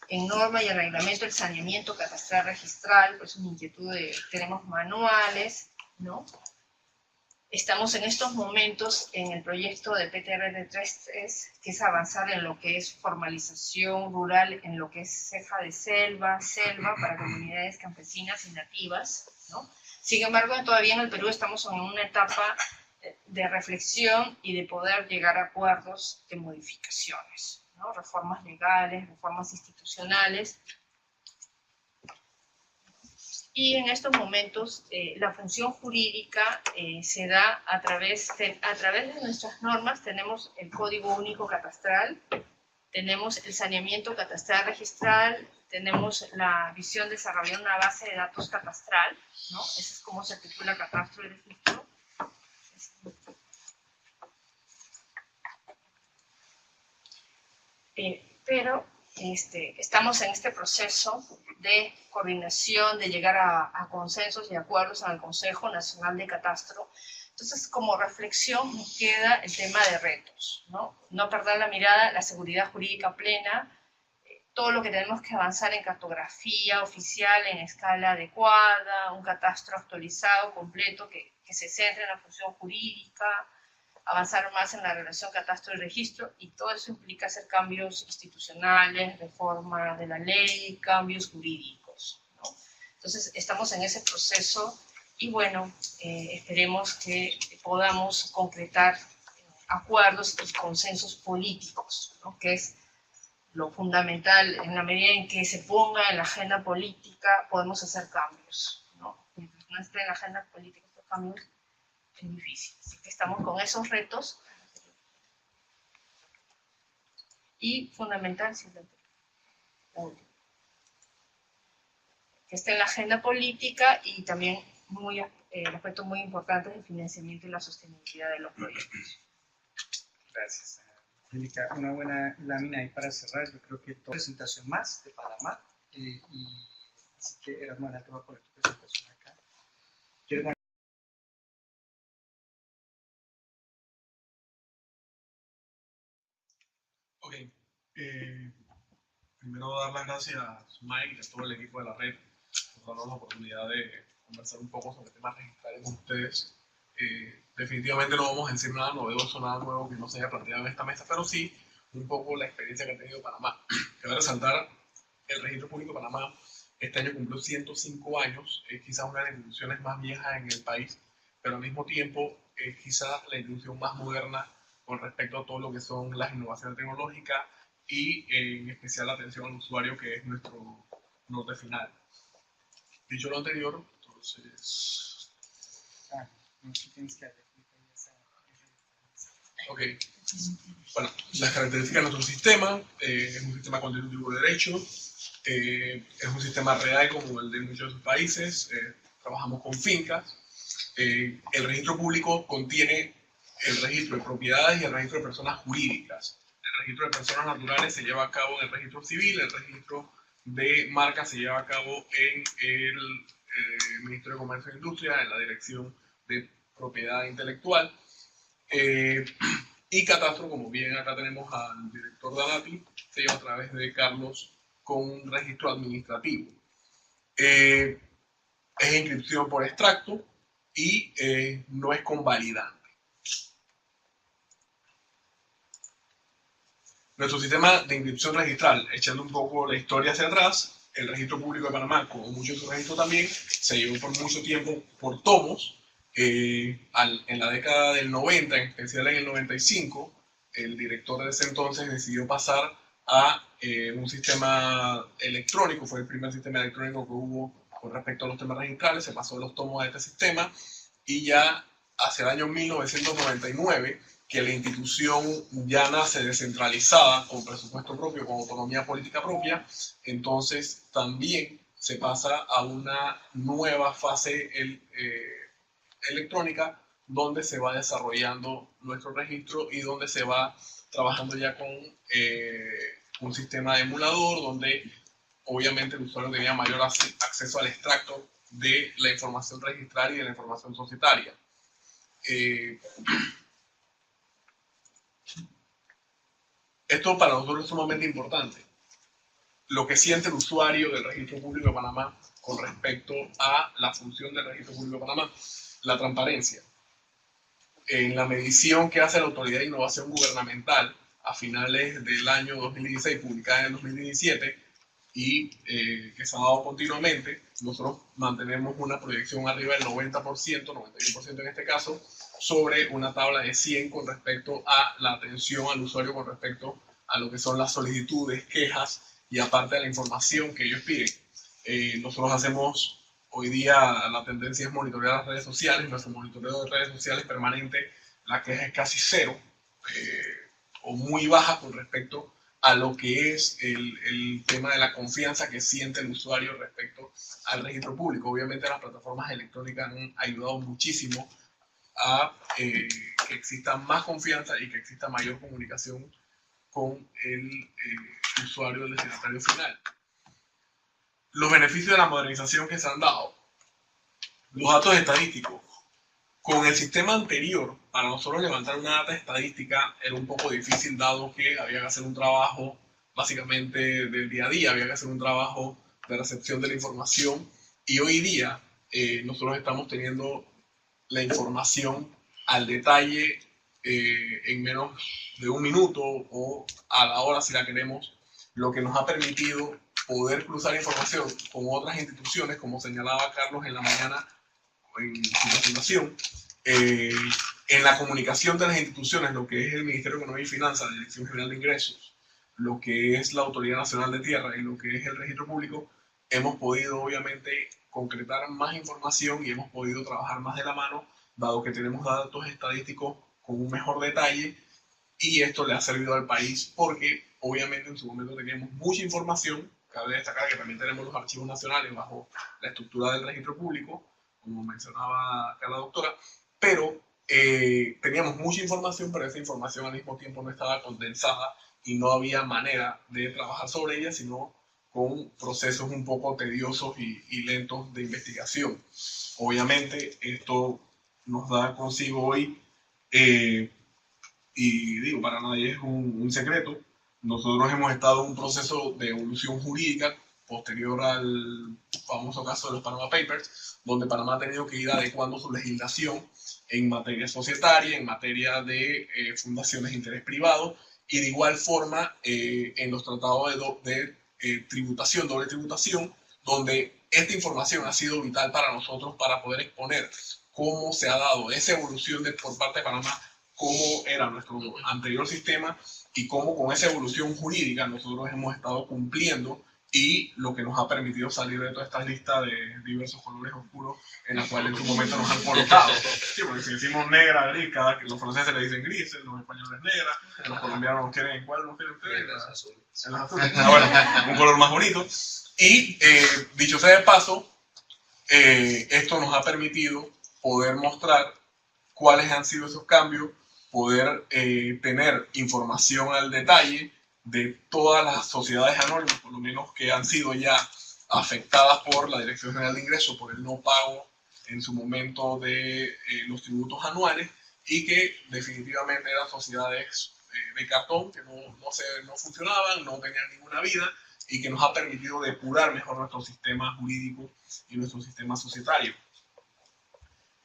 en norma y en reglamento el saneamiento catastral registral, pues una inquietud tenemos manuales, ¿no? Estamos en estos momentos en el proyecto de PTR-3, que es avanzar en lo que es formalización rural, en lo que es ceja de selva para comunidades campesinas y nativas, ¿no? Sin embargo, todavía en el Perú estamos en una etapa de reflexión y de poder llegar a acuerdos de modificaciones, ¿no? Reformas legales, reformas institucionales. Y en estos momentos la función jurídica se da a través de nuestras normas. Tenemos el Código Único Catastral, tenemos el saneamiento catastral registral, tenemos la visión de desarrollar una base de datos catastral, ¿no? Eso es como se articula catastro y registro. Pero estamos en este proceso de coordinación, de llegar a consensos y acuerdos en el Consejo Nacional de Catastro. Entonces, como reflexión, nos queda el tema de retos, ¿no? No perder la mirada, la seguridad jurídica plena, todo lo que tenemos que avanzar en cartografía oficial en escala adecuada, un catastro actualizado, completo, que se centre en la función jurídica, avanzar más en la relación catastro y registro, y todo eso implica hacer cambios institucionales, reforma de la ley, cambios jurídicos, ¿no? Entonces, estamos en ese proceso y bueno, esperemos que podamos concretar acuerdos y consensos políticos, ¿no? Que es lo fundamental. En la medida en que se ponga en la agenda política, podemos hacer cambios, ¿no? Mientras no esté en la agenda política estos cambios, es difícil. Así que estamos con esos retos. Y fundamental, que esté en la agenda política y también el aspecto muy importante es el financiamiento y la sostenibilidad de los proyectos. Gracias, Angélica. Una buena lámina ahí para cerrar. Yo creo que toda presentación más de Panamá. Así que, Erasmo, te voy a poner tu presentación acá. Ok, primero dar las gracias a Mike y a todo el equipo de la red por darnos la oportunidad de conversar un poco sobre temas registrales con ustedes. Definitivamente no vamos a decir nada novedoso, nada nuevo que no se haya planteado en esta mesa, pero sí un poco la experiencia que ha tenido Panamá. Cabe resaltar, el Registro Público de Panamá este año cumplió 105 años, es quizás una de las instituciones más viejas en el país, pero al mismo tiempo es quizás la institución más moderna con respecto a todo lo que son las innovaciones tecnológicas y en especial la atención al usuario, que es nuestro norte final. Dicho lo anterior, entonces... Ok. Bueno, las características de nuestro sistema, es un sistema constitutivo de derecho, es un sistema real como el de muchos países, trabajamos con fincas, el registro público contiene el registro de propiedades y el registro de personas jurídicas. El registro de personas naturales se lleva a cabo en el registro civil, el registro de marca se lleva a cabo en el Ministerio de Comercio e Industria, en la Dirección de Propiedad Intelectual. Y catastro, como bien acá tenemos al director Danati, se lleva a través de Carlos con un registro administrativo. Es inscripción por extracto y no es convalidante. Nuestro sistema de inscripción registral, echando un poco la historia hacia atrás, el Registro Público de Panamá, como muchos otros registros también, se llevó por mucho tiempo por tomos. En la década del 90, en especial en el 95, el director de ese entonces decidió pasar a un sistema electrónico. Fue el primer sistema electrónico que hubo con respecto a los temas registrales. Se pasó los tomos a este sistema y ya hacia el año 1999, que la institución ya nace descentralizada, con presupuesto propio, con autonomía política propia, entonces también se pasa a una nueva fase electrónica, donde se va desarrollando nuestro registro y donde se va trabajando ya con un sistema de emulador, donde obviamente el usuario tenía mayor acceso al extracto de la información registral y de la información societaria. Esto para nosotros es sumamente importante. Lo que siente el usuario del Registro Público de Panamá con respecto a la función del Registro Público de Panamá, la transparencia. En la medición que hace la Autoridad de Innovación Gubernamental a finales del año 2016, publicada en el 2017, y que se ha dado continuamente, nosotros mantenemos una proyección arriba del 90%, 91% en este caso, sobre una tabla de 100 con respecto a la atención al usuario con respecto a lo que son las solicitudes, quejas y aparte de la información que ellos piden. Nosotros hacemos, hoy día la tendencia es monitorear las redes sociales, nuestro monitoreo de redes sociales permanente, la queja es casi cero o muy baja con respecto a lo que es el tema de la confianza que siente el usuario respecto al registro público. Obviamente las plataformas electrónicas han ayudado muchísimo a que exista más confianza y que exista mayor comunicación con el usuario del destinatario final. Los beneficios de la modernización que se han dado. Los datos estadísticos. Con el sistema anterior, para nosotros levantar una data estadística era un poco difícil, dado que había que hacer un trabajo básicamente del día a día, había que hacer un trabajo de recepción de la información, y hoy día nosotros estamos teniendo la información al detalle en menos de un minuto o a la hora si la queremos, lo que nos ha permitido poder cruzar información con otras instituciones, como señalaba Carlos en la mañana en su presentación, en la comunicación de las instituciones, lo que es el Ministerio de Economía y Finanzas, la Dirección General de Ingresos, lo que es la Autoridad Nacional de Tierra y lo que es el Registro Público, hemos podido obviamente concretar más información y hemos podido trabajar más de la mano, dado que tenemos datos estadísticos con un mejor detalle, y esto le ha servido al país porque obviamente en su momento teníamos mucha información. Cabe destacar que también tenemos los archivos nacionales bajo la estructura del registro público, como mencionaba acá la doctora, pero teníamos mucha información, pero esa información al mismo tiempo no estaba condensada y no había manera de trabajar sobre ella, sino con procesos un poco tediosos y lentos de investigación. Obviamente esto nos da consigo hoy, y digo, para nadie es un secreto, nosotros hemos estado en un proceso de evolución jurídica posterior al famoso caso de los Panama Papers, donde Panamá ha tenido que ir adecuando su legislación en materia societaria, en materia de fundaciones de interés privado, y de igual forma en los tratados de tributación, doble tributación, donde esta información ha sido vital para nosotros para poder exponer cómo se ha dado esa evolución por parte de Panamá, cómo era nuestro anterior sistema y cómo con esa evolución jurídica nosotros hemos estado cumpliendo, y lo que nos ha permitido salir de todas estas listas de diversos colores oscuros en las cuales en su momento nos han colocado. Sí, porque si decimos negra, gris, los franceses le dicen grises, los españoles negra, los colombianos quieren, ¿cuál no quieren ustedes? En las azules. En las azules. Bueno, un color más bonito. Y dicho sea de paso, esto nos ha permitido poder mostrar cuáles han sido esos cambios, poder tener información al detalle de todas las sociedades anónimas, por lo menos que han sido ya afectadas por la Dirección General de Ingresos por el no pago en su momento de los tributos anuales, y que definitivamente eran sociedades de cartón que no funcionaban, no tenían ninguna vida, y que nos ha permitido depurar mejor nuestro sistema jurídico y nuestro sistema societario.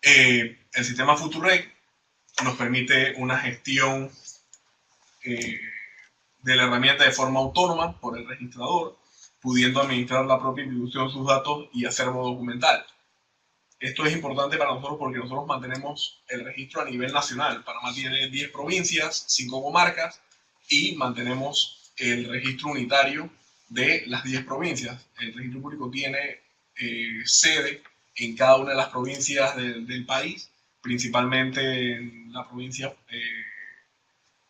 El sistema FutuReg nos permite una gestión de la herramienta de forma autónoma por el registrador, pudiendo administrar la propia institución sus datos y acervo documental. Esto es importante para nosotros porque nosotros mantenemos el registro a nivel nacional. Panamá tiene 10 provincias, 5 comarcas, y mantenemos el registro unitario de las 10 provincias. El registro público tiene sede en cada una de las provincias del país, principalmente en la provincia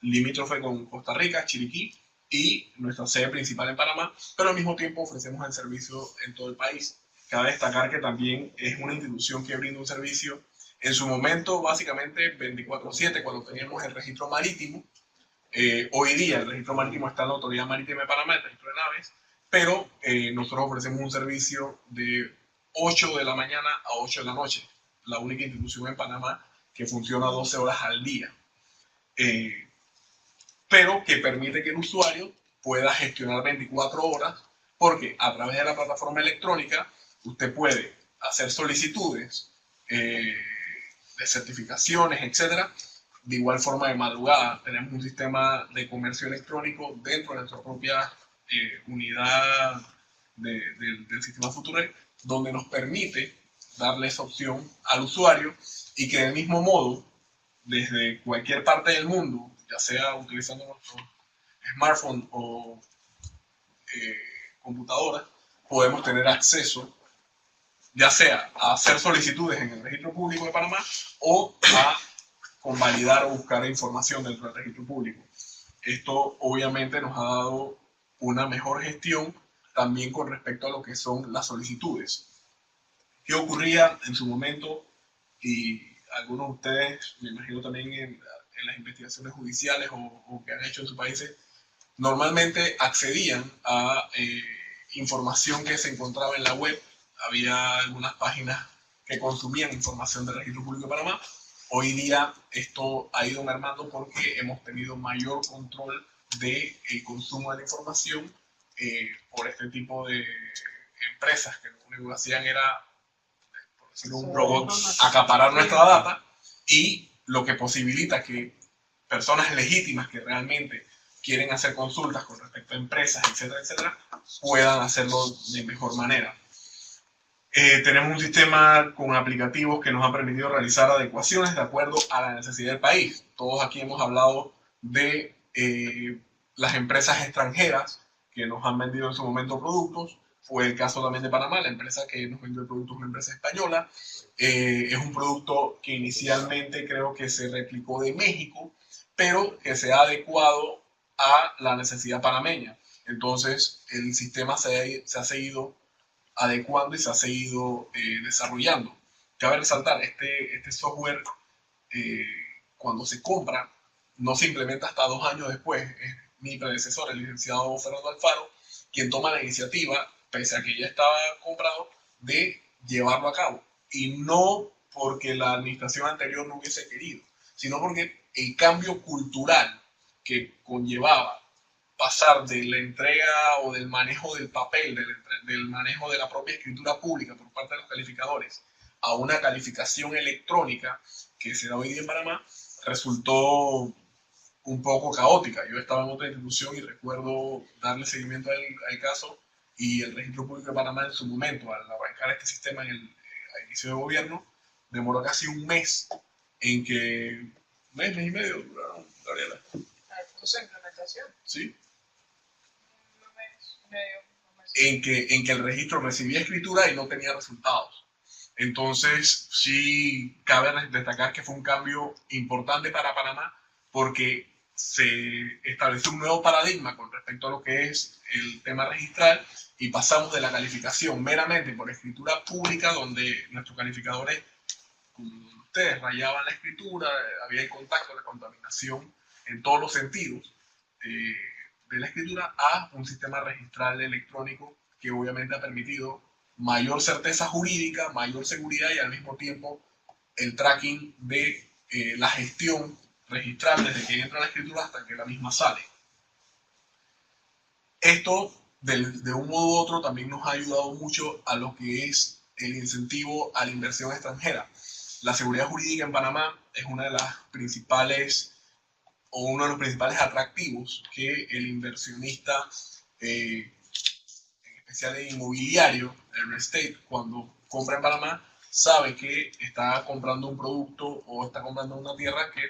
limítrofe con Costa Rica, Chiriquí, y nuestra sede principal en Panamá, pero al mismo tiempo ofrecemos el servicio en todo el país. Cabe destacar que también es una institución que brinda un servicio en su momento básicamente 24/7 cuando teníamos el registro marítimo. Hoy día el registro marítimo está en la Autoridad Marítima de Panamá, el registro de naves, pero nosotros ofrecemos un servicio de 8 de la mañana a 8 de la noche, la única institución en Panamá que funciona 12 horas al día, pero que permite que el usuario pueda gestionar 24 horas, porque a través de la plataforma electrónica usted puede hacer solicitudes de certificaciones, etcétera. De igual forma, de madrugada tenemos un sistema de comercio electrónico dentro de nuestra propia unidad del sistema FutuReg, donde nos permite darle esa opción al usuario y que del mismo modo, desde cualquier parte del mundo, ya sea utilizando nuestro smartphone o computadora, podemos tener acceso ya sea a hacer solicitudes en el registro público de Panamá o a convalidar o buscar información dentro del registro público. Esto obviamente nos ha dado una mejor gestión también con respecto a lo que son las solicitudes. ¿Qué ocurría en su momento? Y algunos de ustedes, me imagino también en las investigaciones judiciales o que han hecho en sus países, normalmente accedían a información que se encontraba en la web. Había algunas páginas que consumían información del Registro Público de Panamá. Hoy día esto ha ido mermando porque hemos tenido mayor control del consumo de la información por este tipo de empresas que lo único que hacían era, por decirlo, un robot, acaparar nuestra data, y lo que posibilita que personas legítimas que realmente quieren hacer consultas con respecto a empresas, etcétera, etcétera, puedan hacerlo de mejor manera. Tenemos un sistema con aplicativos que nos ha permitido realizar adecuaciones de acuerdo a la necesidad del país. Todos aquí hemos hablado de las empresas extranjeras que nos han vendido en su momento productos. Fue el caso también de Panamá, la empresa que nos vendió el producto es una empresa española. Es un producto que inicialmente creo que se replicó de México, pero que se ha adecuado a la necesidad panameña. Entonces el sistema se ha seguido adecuando y se ha seguido desarrollando. Cabe resaltar, este software cuando se compra no se implementa hasta 2 años después. Es mi predecesor, el licenciado Fernando Alfaro, quien toma la iniciativa, pese a que ya estaba comprado, de llevarlo a cabo. Y no porque la administración anterior no hubiese querido, sino porque el cambio cultural que conllevaba pasar de la entrega o del manejo del papel, del manejo de la propia escritura pública por parte de los calificadores, a una calificación electrónica que se da hoy día en Panamá, resultó un poco caótica. Yo estaba en otra institución y recuerdo darle seguimiento al caso, y el Registro Público de Panamá en su momento, al arrancar este sistema a inicio de gobierno, demoró casi un mes en que, mes y medio duraron, Gabriela. ¿La implementación? Sí. Un mes y medio. En que el registro recibía escritura y no tenía resultados. Entonces, sí cabe destacar que fue un cambio importante para Panamá, porque se estableció un nuevo paradigma con respecto a lo que es el tema registral, y pasamos de la calificación meramente por escritura pública, donde nuestros calificadores, como ustedes, rayaban la escritura, había el contacto, la contaminación en todos los sentidos, de la escritura a un sistema registral electrónico que obviamente ha permitido mayor certeza jurídica, mayor seguridad y al mismo tiempo el tracking de la gestión registral desde que entra la escritura hasta que la misma sale. Esto, de un modo u otro, también nos ha ayudado mucho a lo que es el incentivo a la inversión extranjera. La seguridad jurídica en Panamá es una de las principales o uno de los principales atractivos que el inversionista, en especial en inmobiliario, el real estate, cuando compra en Panamá, sabe que está comprando un producto o está comprando una tierra que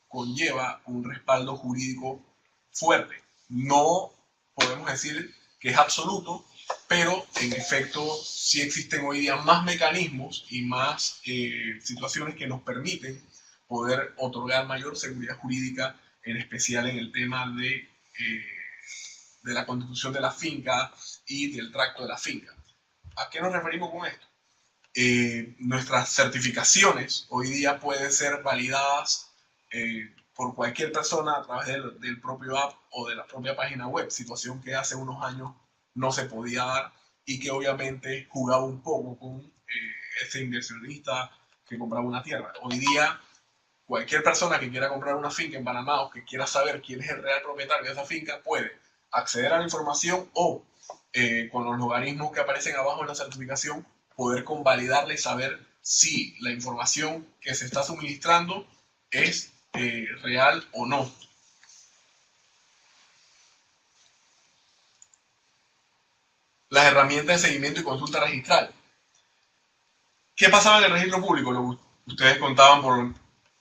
conlleva un respaldo jurídico fuerte. No podemos decir que es absoluto, pero en efecto sí existen hoy día más mecanismos y más situaciones que nos permiten poder otorgar mayor seguridad jurídica, en especial en el tema de la constitución de la finca y del tracto de la finca. ¿A qué nos referimos con esto? Nuestras certificaciones hoy día pueden ser validadas por cualquier persona a través del propio app o de la propia página web, situación que hace unos años no se podía dar y que obviamente jugaba un poco con ese inversionista que compraba una tierra. Hoy día cualquier persona que quiera comprar una finca en Panamá o que quiera saber quién es el real propietario de esa finca puede acceder a la información o con los logaritmos que aparecen abajo en la certificación poder convalidarla y saber si la información que se está suministrando es real o no. Las herramientas de seguimiento y consulta registral. ¿Qué pasaba en el registro público? Lo que ustedes contaban por,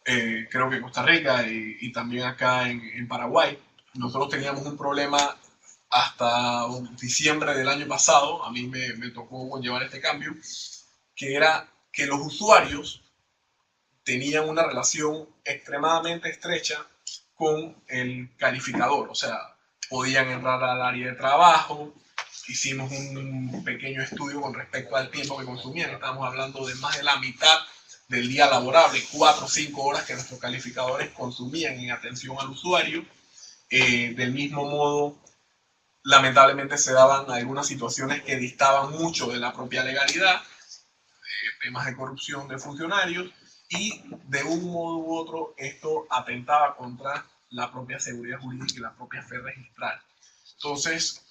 creo que Costa Rica y también acá en Paraguay. Nosotros teníamos un problema hasta diciembre del año pasado, a mí me tocó llevar este cambio, que era que los usuarios tenían una relación extremadamente estrecha con el calificador, o sea, podían entrar al área de trabajo, hicimos un pequeño estudio con respecto al tiempo que consumían, estábamos hablando de más de la mitad del día laborable, 4 o 5 horas que nuestros calificadores consumían en atención al usuario. Del mismo modo, lamentablemente se daban algunas situaciones que distaban mucho de la propia legalidad, temas de corrupción de funcionarios, y de un modo u otro esto atentaba contra la propia seguridad jurídica y la propia fe registral. Entonces,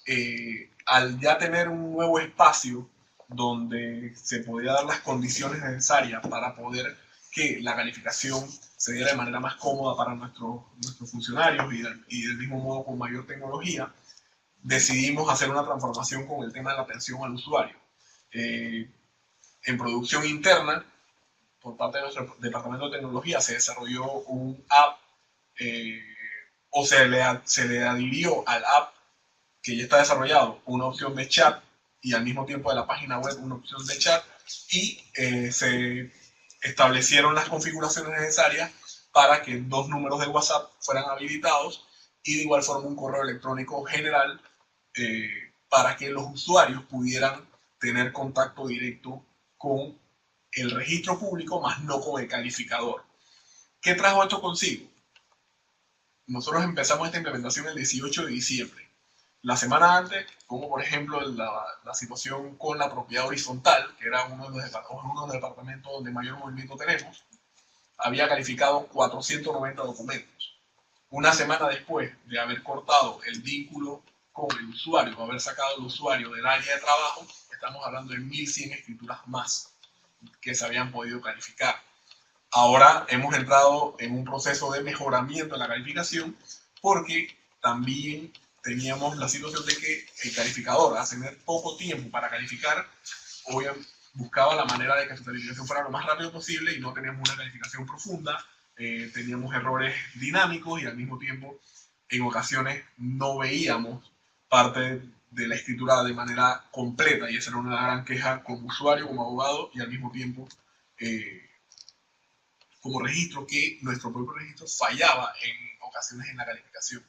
al ya tener un nuevo espacio donde se podía dar las condiciones necesarias para poder que la calificación se diera de manera más cómoda para nuestros funcionarios y del mismo modo con mayor tecnología, decidimos hacer una transformación con el tema de la atención al usuario. En producción interna, por parte de nuestro departamento de tecnología, se desarrolló un app, o se le adhirió al app que ya está desarrollado una opción de chat y al mismo tiempo de la página web una opción de chat, y se establecieron las configuraciones necesarias para que 2 números de WhatsApp fueran habilitados y de igual forma un correo electrónico general para que los usuarios pudieran tener contacto directo con el registro público, más no con el calificador. ¿Qué trajo esto consigo? Nosotros empezamos esta implementación el 18 de diciembre. La semana antes, como por ejemplo la situación con la propiedad horizontal, que era uno de los departamentos donde mayor movimiento tenemos, había calificado 490 documentos. Una semana después de haber cortado el vínculo con el usuario, o haber sacado al usuario del área de trabajo, estamos hablando de 1.100 escrituras más que se habían podido calificar. Ahora hemos entrado en un proceso de mejoramiento de la calificación porque también teníamos la situación de que el calificador, al tener poco tiempo para calificar, obviamente buscaba la manera de que su calificación fuera lo más rápido posible y no teníamos una calificación profunda, teníamos errores dinámicos y al mismo tiempo en ocasiones no veíamos parte de la escritura de manera completa, y esa era una gran queja como usuario, como abogado y al mismo tiempo como registro, que nuestro propio registro fallaba en ocasiones en la calificación.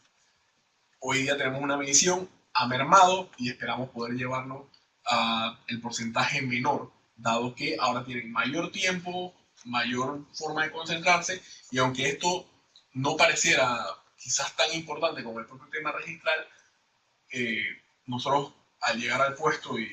Hoy día tenemos una medición, ha mermado y esperamos poder llevarlo a el porcentaje menor, dado que ahora tienen mayor tiempo, mayor forma de concentrarse, y aunque esto no pareciera quizás tan importante como el propio tema registral, nosotros al llegar al puesto y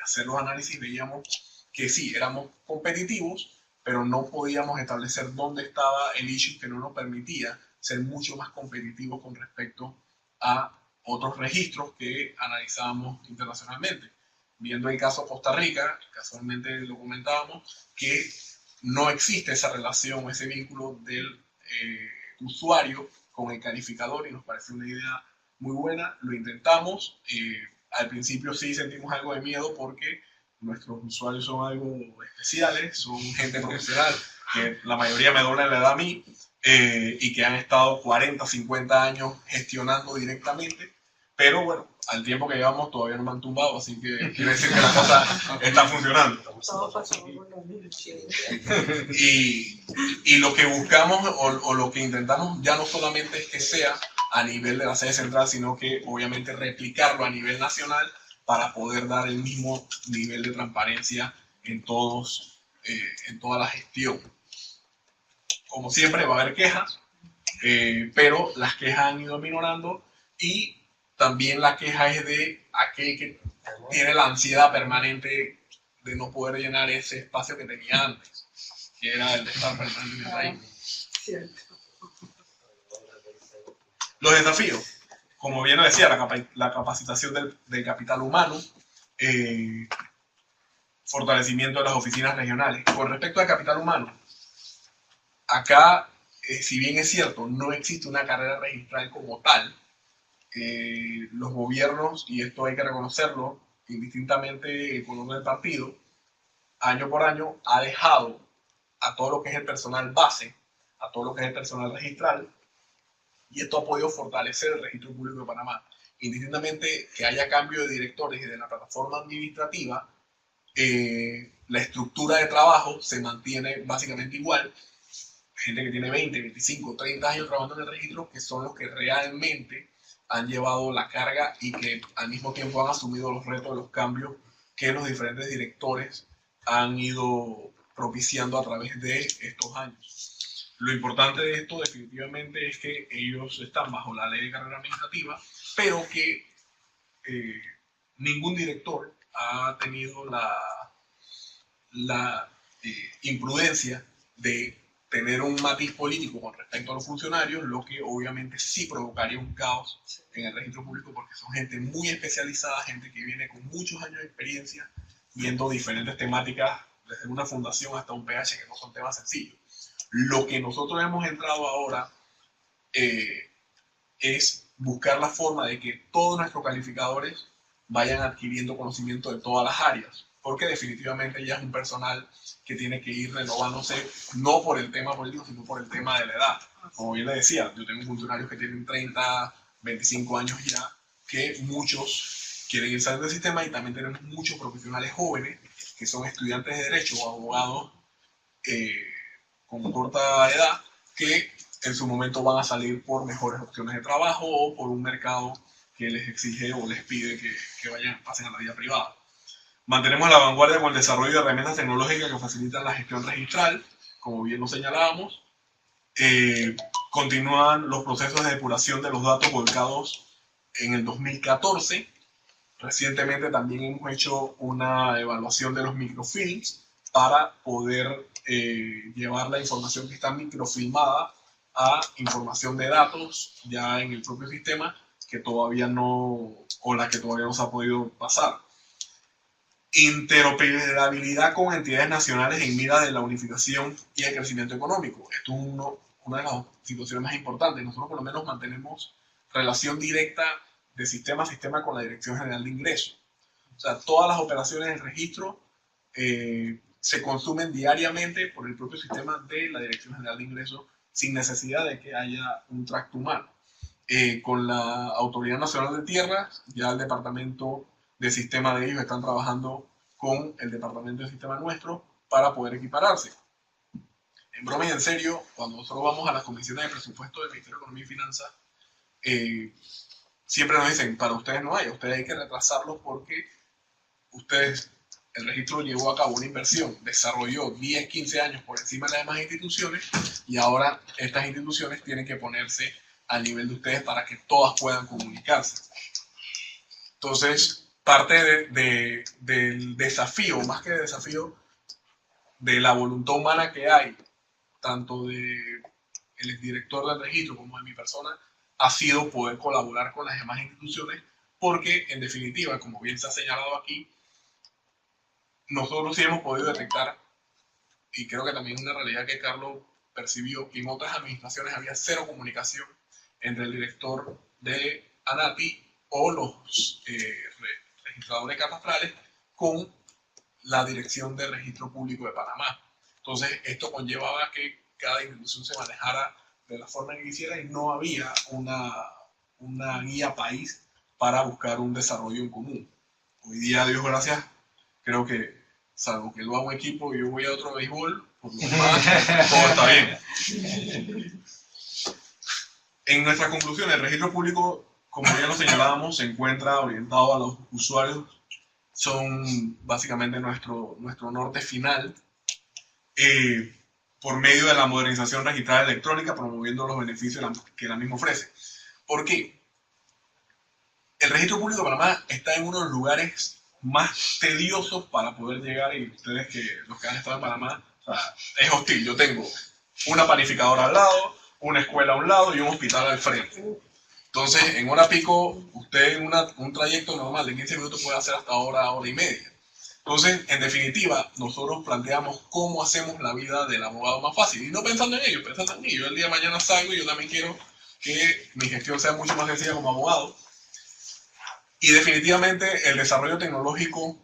hacer los análisis veíamos que sí, éramos competitivos, pero no podíamos establecer dónde estaba el issue que no nos permitía ser mucho más competitivos con respecto a otros registros que analizábamos internacionalmente. Viendo el caso Costa Rica, casualmente lo comentábamos, que no existe esa relación, ese vínculo del usuario con el calificador, y nos parece una idea muy buena. Lo intentamos. Al principio sí sentimos algo de miedo porque nuestros usuarios son algo especiales, son gente profesional, que la mayoría me dobla la edad a mí, y que han estado 40, 50 años gestionando directamente, pero bueno, al tiempo que llevamos todavía no me han tumbado, así que quiere decir que la cosa está funcionando. Y lo que buscamos o lo que intentamos ya no solamente es que sea a nivel de la sede central, sino que obviamente replicarlo a nivel nacional para poder dar el mismo nivel de transparencia en toda la gestión. Como siempre va a haber quejas, pero las quejas han ido minorando, y también la queja es de aquel que tiene la ansiedad permanente de no poder llenar ese espacio que tenía antes, que era el de estar permanentemente ahí. Los desafíos, como bien lo decía, la capacitación del capital humano, fortalecimiento de las oficinas regionales. Con respecto al capital humano, acá, si bien es cierto, no existe una carrera registral como tal, los gobiernos, y esto hay que reconocerlo, indistintamente el color del partido, año por año ha dejado a todo lo que es el personal base, a todo lo que es el personal registral, y esto ha podido fortalecer el registro público de Panamá. Indistintamente que haya cambio de directores y de la plataforma administrativa, la estructura de trabajo se mantiene básicamente igual. Gente que tiene 20, 25, 30 años trabajando en el registro, que son los que realmente han llevado la carga y que al mismo tiempo han asumido los retos de los cambios que los diferentes directores han ido propiciando a través de estos años. Lo importante de esto definitivamente es que ellos están bajo la ley de carrera administrativa, pero que ningún director ha tenido la imprudencia de tener un matiz político con respecto a los funcionarios, lo que obviamente sí provocaría un caos en el registro público, porque son gente muy especializada, gente que viene con muchos años de experiencia viendo diferentes temáticas, desde una fundación hasta un PH, que no son temas sencillos. Lo que nosotros hemos entrado ahora es buscar la forma de que todos nuestros calificadores vayan adquiriendo conocimiento de todas las áreas, porque definitivamente ya es un personal que tiene que ir renovándose, no por el tema político, sino por el tema de la edad. Como bien le decía, yo tengo funcionarios que tienen 30, 25 años ya, que muchos quieren irse del sistema, y también tenemos muchos profesionales jóvenes que son estudiantes de Derecho o abogados con corta edad, que en su momento van a salir por mejores opciones de trabajo o por un mercado que les exige o les pide que pasen a la vida privada. Mantenemos la vanguardia con el desarrollo de herramientas tecnológicas que facilitan la gestión registral, como bien lo señalábamos. Continúan los procesos de depuración de los datos volcados en el 2014. Recientemente también hemos hecho una evaluación de los microfilms para poder llevar la información que está microfilmada a información de datos ya en el propio sistema, que todavía no, o la que todavía no se ha podido pasar. Interoperabilidad con entidades nacionales en mira de la unificación y el crecimiento económico. Esto es una de las situaciones más importantes. Nosotros por lo menos mantenemos relación directa de sistema a sistema con la Dirección General de Ingresos. O sea, todas las operaciones de registro se consumen diariamente por el propio sistema de la Dirección General de Ingresos, sin necesidad de que haya un tracto humano. Con la Autoridad Nacional de Tierras, ya el departamento de sistema de ellos están trabajando con el departamento de sistema nuestro para poder equipararse. En broma y en serio, cuando nosotros vamos a las comisiones de presupuesto del Ministerio de Economía y Finanzas, siempre nos dicen, para ustedes no hay, ustedes hay que retrasarlos porque ustedes, el registro llevó a cabo una inversión, desarrolló 10, 15 años por encima de las demás instituciones, y ahora estas instituciones tienen que ponerse al nivel de ustedes para que todas puedan comunicarse. Entonces, parte del desafío, más que de desafío, de la voluntad humana que hay, tanto del exdirector del registro como de mi persona, ha sido poder colaborar con las demás instituciones, porque en definitiva, como bien se ha señalado aquí, nosotros sí hemos podido detectar, y creo que también es una realidad que Carlos percibió, que en otras administraciones había cero comunicación entre el director de ANATI o los registradores catastrales con la Dirección de Registro Público de Panamá. Entonces, esto conllevaba que cada institución se manejara de la forma que quisiera y no había una guía país para buscar un desarrollo en común. Hoy día, Dios gracias, creo que, salvo que lo haga un equipo y yo voy a otro béisbol, por lo demás, todo está bien. En nuestra conclusión, el registro público, como ya lo señalábamos, se encuentra orientado a los usuarios, son básicamente nuestro norte final, por medio de la modernización registral electrónica, promoviendo los beneficios que la misma ofrece. ¿Por qué? El registro público de Panamá está en uno de los lugares más tediosos para poder llegar, y ustedes los que han estado en Panamá, o sea, es hostil. Yo tengo una panificadora al lado, una escuela a un lado y un hospital al frente. Entonces, en hora pico, usted en un trayecto normal de 15 minutos puede hacer hasta hora y media. Entonces, en definitiva, nosotros planteamos cómo hacemos la vida del abogado más fácil. Y no pensando en ellos, pensando en mí. Yo el día de mañana salgo y yo también quiero que mi gestión sea mucho más sencilla como abogado. Y definitivamente el desarrollo tecnológico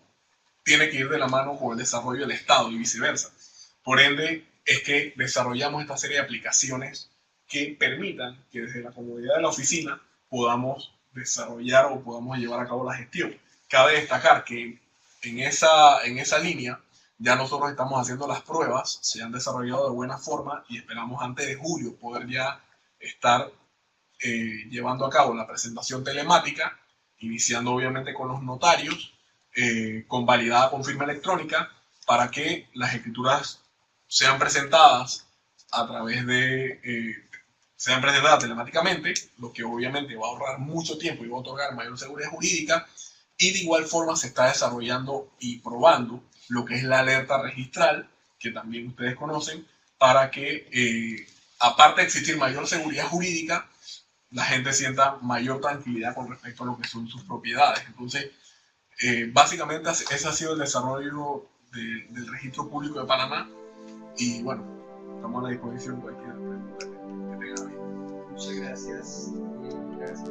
tiene que ir de la mano con el desarrollo del Estado y viceversa. Por ende, es que desarrollamos esta serie de aplicaciones que permitan que desde la comodidad de la oficina podamos desarrollar o podamos llevar a cabo la gestión. Cabe destacar que en esa línea ya nosotros estamos haciendo las pruebas, se han desarrollado de buena forma y esperamos antes de julio poder ya estar llevando a cabo la presentación telemática, iniciando obviamente con los notarios, convalidada con firma electrónica, para que las escrituras sean presentadas a través sean presentadas telemáticamente, lo que obviamente va a ahorrar mucho tiempo y va a otorgar mayor seguridad jurídica. Y de igual forma se está desarrollando y probando lo que es la alerta registral, que también ustedes conocen, para que, aparte de existir mayor seguridad jurídica, la gente sienta mayor tranquilidad con respecto a lo que son sus propiedades. Entonces, básicamente ese ha sido el desarrollo del registro público de Panamá. Y bueno, estamos a la disposición de cualquier pregunta que tengan. Muchas gracias. Gracias.